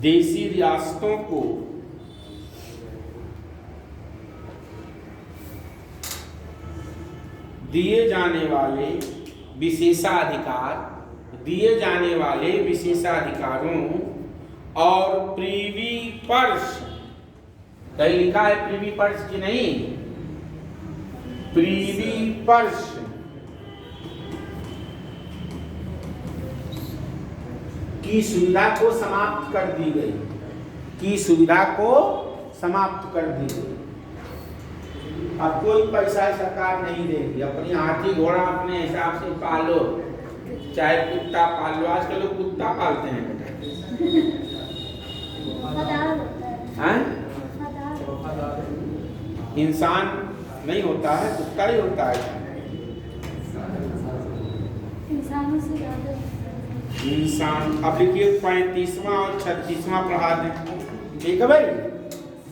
देसी रियासतों को दिए जाने वाले विशेषाधिकारों और प्रीवी पर्स, कहीं लिखा है प्रीवी पर्स की नहीं? प्रीवी पर्स की सुविधा को समाप्त कर दी गई, अब कोई पैसा सरकार नहीं देगी, अपनी हाथी घोड़ा अपने हिसाब से पालो, चाहे कुत्ता पाल लो। आजकल लोग कुत्ता पालते हैं बेटा, इंसान नहीं होता है, कुत्ता ही होता है। इंसान। अब लिखिए 35वां और 36वां पढ़ा दें, ठीक है भाई?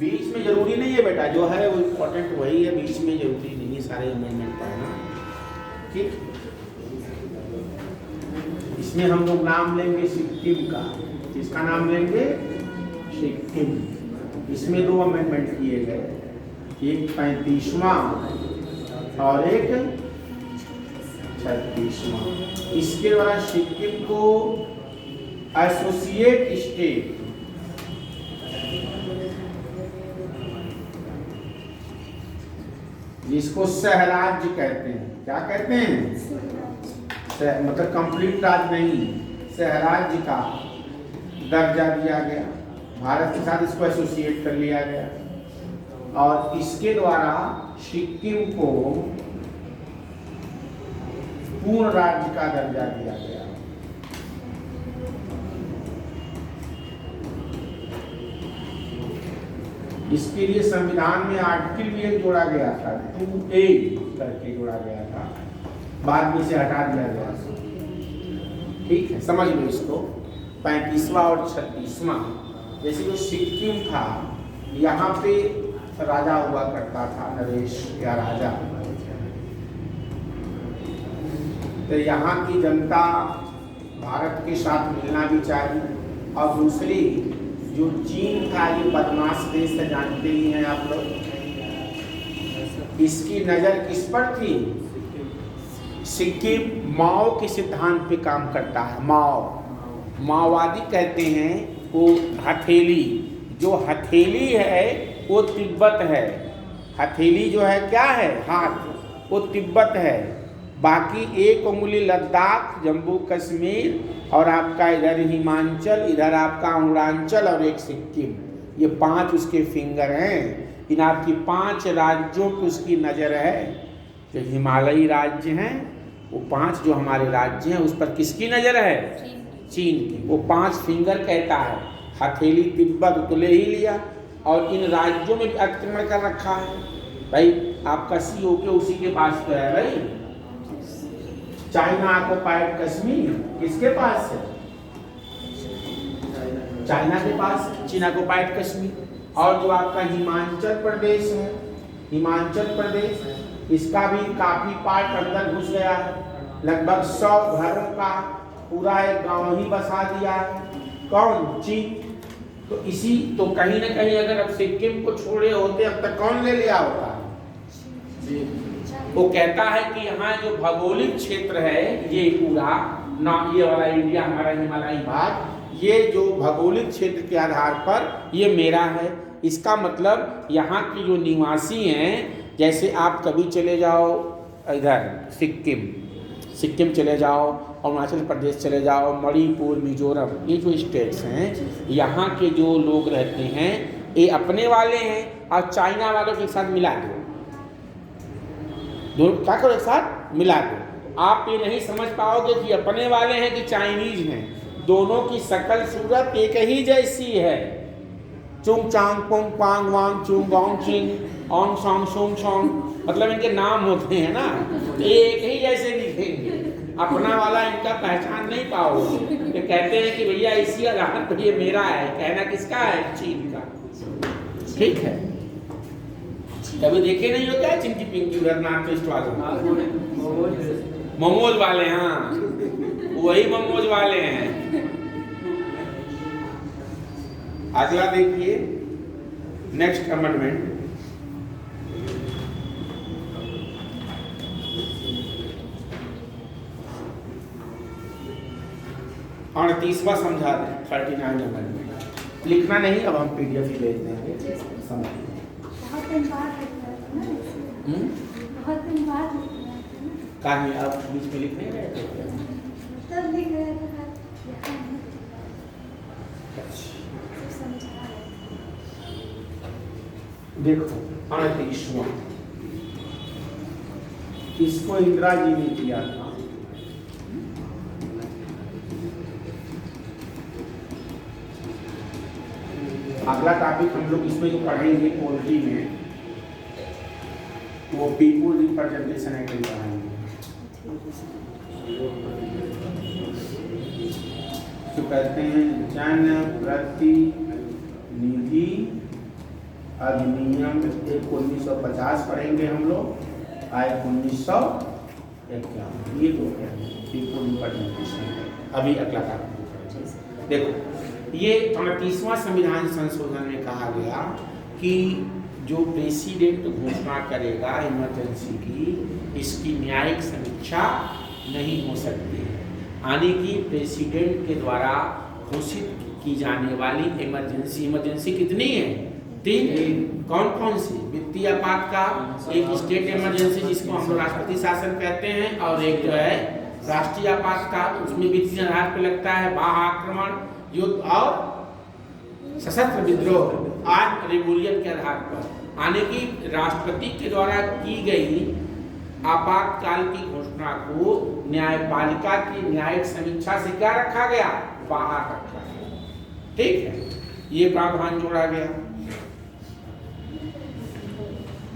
बीच में जरूरी नहीं है बेटा, जो है वो इम्पोर्टेंट वही है, बीच में जरूरी नहीं है सारे अमेंडमेंट पढ़ना, ठीक? इसमें हम लोग नाम लेंगे सिक्किम का। किसका नाम लेंगे? सिक्किम। इसमें 2 अमेंडमेंट किए गए, एक 35वां और एक 36वां। इसके द्वारा सिक्किम को एसोसिएट स्टेट, जिसको सहराज्य कहते हैं, क्या कहते हैं? मतलब कंप्लीट राज्य नहीं, सहराज्य का दर्जा दिया गया, भारत के साथ इसको एसोसिएट कर लिया गया। और इसके द्वारा सिक्किम को पूर्ण राज्य का दर्जा दिया गया। इसके लिए संविधान में आर्टिकल भी एक जोड़ा गया था, 2A करके जोड़ा गया था, बाद में से हटा दिया गया। ठीक है, समझ लो इसको। 35वां और 36वां, जैसे जो सिक्किम था, यहाँ पे राजा हुआ करता था, नरेश या राजा। तो यहाँ की जनता भारत के साथ मिलना भी चाहिए। और दूसरी जो चीन था, ये बदमाश देश है, जानते ही हैं आप लोग। इसकी नज़र किस पर थी? सिक्किम माओ के सिद्धांत पे काम करता है। माओवादी कहते हैं वो हथेली, जो हथेली है वो तिब्बत है। हथेली जो है क्या है? हाथ, वो तिब्बत है। बाकी एक उंगली लद्दाख, जम्मू कश्मीर और आपका इधर हिमाचल, इधर आपका अरुणाचल और एक सिक्किम, ये 5 उसके फिंगर हैं। इन आपकी 5 राज्यों की उसकी नज़र है। जो हिमालयी राज्य हैं वो 5 जो हमारे राज्य हैं उस पर किसकी नज़र है? चीन की। वो 5 फिंगर कहता है। हथेली तिब्बत तो ले ही लिया, और इन राज्यों में भी अतिक्रमण कर रखा है। भाई आपका COK उसी के पास तो है भाई। चाइना ऑक्युपाइड कश्मीर किसके पास है? चाइना के पास, चीन ऑक्युपाइड कश्मीर। और जो आपका हिमाचल प्रदेश है, हिमाचल प्रदेश, इसका भी काफी पार्ट अंदर घुस गया है। लगभग 100 घरों का पूरा एक गांव ही बसा दिया है। कौन? चीन। तो कहीं ना कहीं अगर अब सिक्किम को छोड़े होते अब तक कौन ले लिया होता? वो कहता है कि यहाँ जो भौगोलिक क्षेत्र है ये पूरा ना, ये वाला इंडिया हमारा हिमालयी भाग, ये जो भौगोलिक क्षेत्र के आधार पर ये मेरा है। इसका मतलब यहाँ की जो निवासी हैं, जैसे आप कभी चले जाओ इधर सिक्किम चले जाओ, अरुणाचल प्रदेश चले जाओ, मणिपुर, मिजोरम, ये जो स्टेट्स हैं, यहाँ के जो लोग रहते हैं ये अपने वाले हैं, और चाइना वालों के साथ मिला दो, दोनों क्या करो एक साथ मिला दो, आप ये नहीं समझ पाओगे कि अपने वाले हैं कि चाइनीज हैं। दोनों की शकल सूरत एक ही जैसी है। चुंग चांग पुंग पांग वांग चुंग वांग चिंग ऑन सॉन्ग सोंग सॉन्ग, मतलब इनके नाम होते हैं ना, एक ही जैसे दिखेंगे। अपना वाला इनका पहचान नहीं पाओगे। ये कहते हैं कि भैया इसी आधार पर ये मेरा है, कहना किसका है? चीन का। ठीक है, कभी देखे नहीं हो क्या चिंकी पिंकी उधर नॉर्थ ईस्ट वाले मोमोज वाले? हाँ, वही मोमोज वाले हैं। अगला देखिए, नेक्स्ट अमेंडमेंट, और 30वां समझा दें, 39 अमेंडमेंट। लिखना नहीं, अब हम PDF ही भेज देंगे, समझिए। कहानी आप बीच में लिख नहीं रहे थे क्या? देखो 38वां, इसको इंदिरा जी ने किया था। अगला टॉपिक हम लोग इसमें जो पढ़ेंगे पोल्ट्री में, वो पीपुल रिप्रेजेंटेशन एक्ट पढ़ाएंगे। तो कहते हैं जन प्रतिनिधि अधिनियम 1950 पढ़ेंगे हम लोग, आए 1951, ये तो क्या पीपुल रिप्रेजेंटेशन। अभी अगला टॉपिक देखो, ये 38वां संविधान संशोधन में कहा गया कि जो प्रेसिडेंट घोषणा करेगा इमरजेंसी की, इसकी न्यायिक समीक्षा नहीं हो सकती है। यानी कि प्रेसिडेंट के द्वारा घोषित की जाने वाली इमरजेंसी कितनी है? 3। कौन कौन सी? वित्तीय आपातकाल, एक स्टेट इमरजेंसी जिसको हम लोग राष्ट्रपति शासन कहते हैं, और एक जो है राष्ट्रीय आपातकाल, उसमें वित्तीय आधार पर लगता है बाह्य आक्रमण, युद्ध और सशस्त्र विद्रोह, आर्म रिवॉल्यूशन के आधार पर। यानी कि राष्ट्रपति के द्वारा की गई आपातकाल की घोषणा को न्यायपालिका की न्यायिक समीक्षा से क्या रखा गया? बाहर रखा गया। ठीक है, ये प्रावधान जोड़ा गया।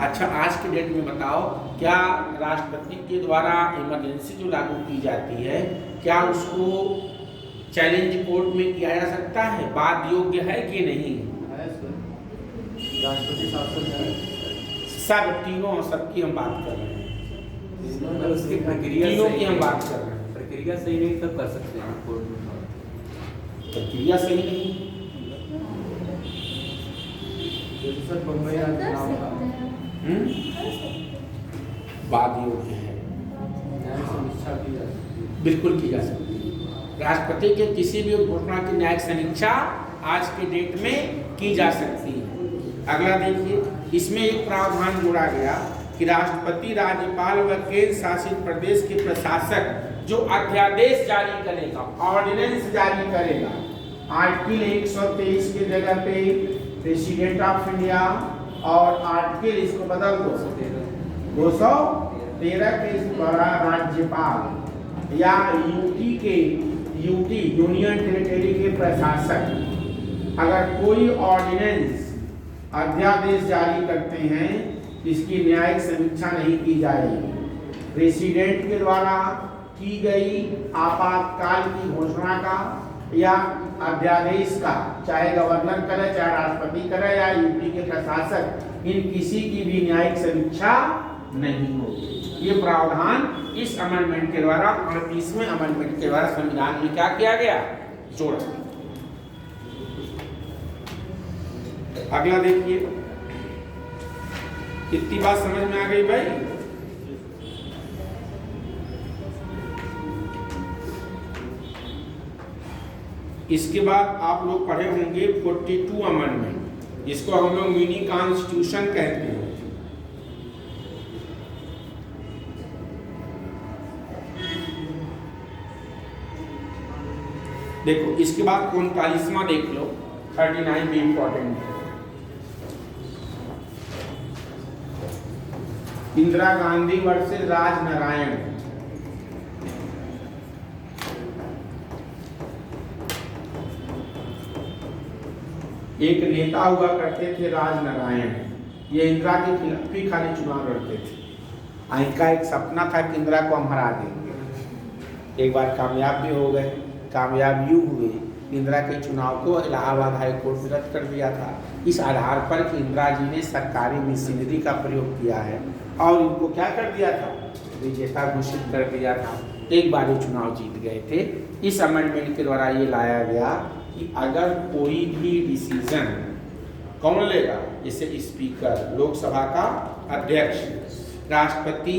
अच्छा, आज के डेट में बताओ, क्या राष्ट्रपति के द्वारा इमरजेंसी जो लागू की जाती है, क्या उसको चैलेंज कोर्ट में किया जा सकता है? बात योग्य है कि नहीं? राष्ट्रपति शासन है, सब तीनों, सबकी हम बात कर रहे हैं, उसकी प्रक्रिया तीनों की हम बात कर रहे हैं। प्रक्रिया सही नहीं तब कर सकते हैं कोर्ट में। प्रक्रिया सही नहीं, सर बम्बई बात योग्य है, समीक्षा की जा सकती है, बिल्कुल की जा सकती है। राष्ट्रपति के किसी भी घोषणा की न्यायिक समीक्षा आज के डेट में की जा सकती है। अगला देखिए, इसमें एक प्रावधान जोड़ा गया कि राष्ट्रपति, राज्यपाल व केंद्र शासित प्रदेश के प्रशासक जो अध्यादेश जारी करेगा, ऑर्डिनेंस जारी करेगा, आर्टिकल 123 की जगह पे प्रेसिडेंट ऑफ इंडिया, और आर्टिकल इसको बदल दो 213 के द्वारा राज्यपाल या यूटी यूनियन टेरिटरी के प्रशासक अगर कोई ऑर्डिनेंस अध्यादेश जारी करते हैं, इसकी न्यायिक समीक्षा नहीं की जाएगी। प्रेसिडेंट के द्वारा की गई आपातकाल की घोषणा का या अध्यादेश का, चाहे गवर्नर करे, चाहे राष्ट्रपति करे, या यूपी के प्रशासक, इन किसी की भी न्यायिक समीक्षा नहीं होगी। ये प्रावधान इस अमेंडमेंट के द्वारा, 38वें अमेंडमेंट के द्वारा संविधान में क्या किया गया? जोड़ा। अगला देखिए, कितनी बात समझ में आ गई भाई? इसके बाद आप लोग पढ़े होंगे 42 अमेंडमेंट, जिसको हम लोग मिनी कॉन्स्टिट्यूशन कहते हैं। देखो इसके बाद 39वां देख लो, 39 भी इंपॉर्टेंट है। इंदिरा गांधी वर्सेस राजनारायण। एक नेता हुआ करते थे राजनारायण, ये इंदिरा के खिलाफ ही खाली चुनाव लड़ते थे। इनका एक सपना था कि इंदिरा को हम हरा देंगे। एक बार कामयाब भी हो गए। कामयाब यूँ हुए, इंदिरा के चुनाव को इलाहाबाद हाई कोर्ट ने रद्द कर दिया था, इस आधार पर कि इंदिरा जी ने सरकारी मशीनरी का प्रयोग किया है और इनको क्या कर दिया था, विजेता घोषित कर दिया था। एक बार ये चुनाव जीत गए थे। इस अमेंडमेंट के द्वारा ये लाया गया कि अगर कोई भी डिसीजन कौन लेगा, जैसे स्पीकर, लोकसभा का अध्यक्ष, राष्ट्रपति,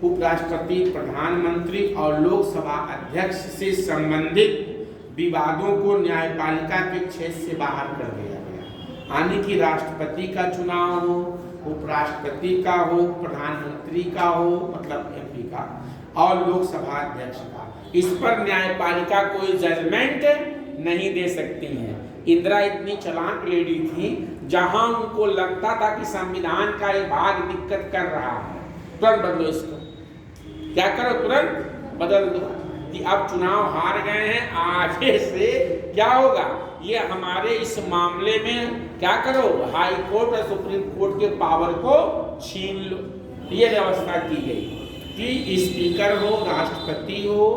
उपराष्ट्रपति, प्रधानमंत्री और लोकसभा अध्यक्ष से संबंधित विवादों को न्यायपालिका के क्षेत्र से बाहर कर दिया गया। यानी कि राष्ट्रपति का चुनाव हो, उपराष्ट्रपति का हो, प्रधानमंत्री का हो, मतलब एमपी का, और लोकसभा अध्यक्ष का, इस पर न्यायपालिका कोई जजमेंट नहीं दे सकती है। इंदिरा इतनी चालाक लेडी थी, जहां उनको लगता था कि संविधान का एक भाग दिक्कत कर रहा है, तुरंत बदलो इसको। क्या करो, तुरंत बदल दो कि अब चुनाव हार गए हैं, आगे से क्या होगा, ये हमारे इस मामले में क्या करो, हाई कोर्ट और सुप्रीम कोर्ट के पावर को छीन लो। ये व्यवस्था की गई कि स्पीकर हो, राष्ट्रपति हो,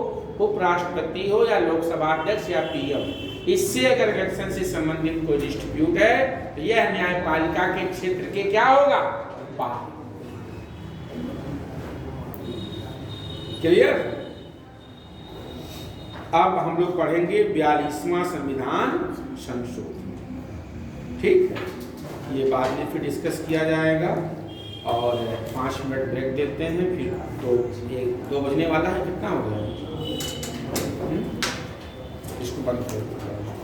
उपराष्ट्रपति हो या लोकसभा अध्यक्ष या पीएम, इससे अगर इलेक्शन से संबंधित कोई डिस्ट्रीब्यूट है तो यह न्यायपालिका के क्षेत्र के क्या होगा, बाहर। क्लियर? अब हम लोग पढ़ेंगे 42वां संविधान संशोधन। ठीक है, ये बाद में फिर डिस्कस किया जाएगा और 5 मिनट ब्रेक देते हैं, फिर 2 बजने वाला है। कितना हो गया? इसको बंद करो।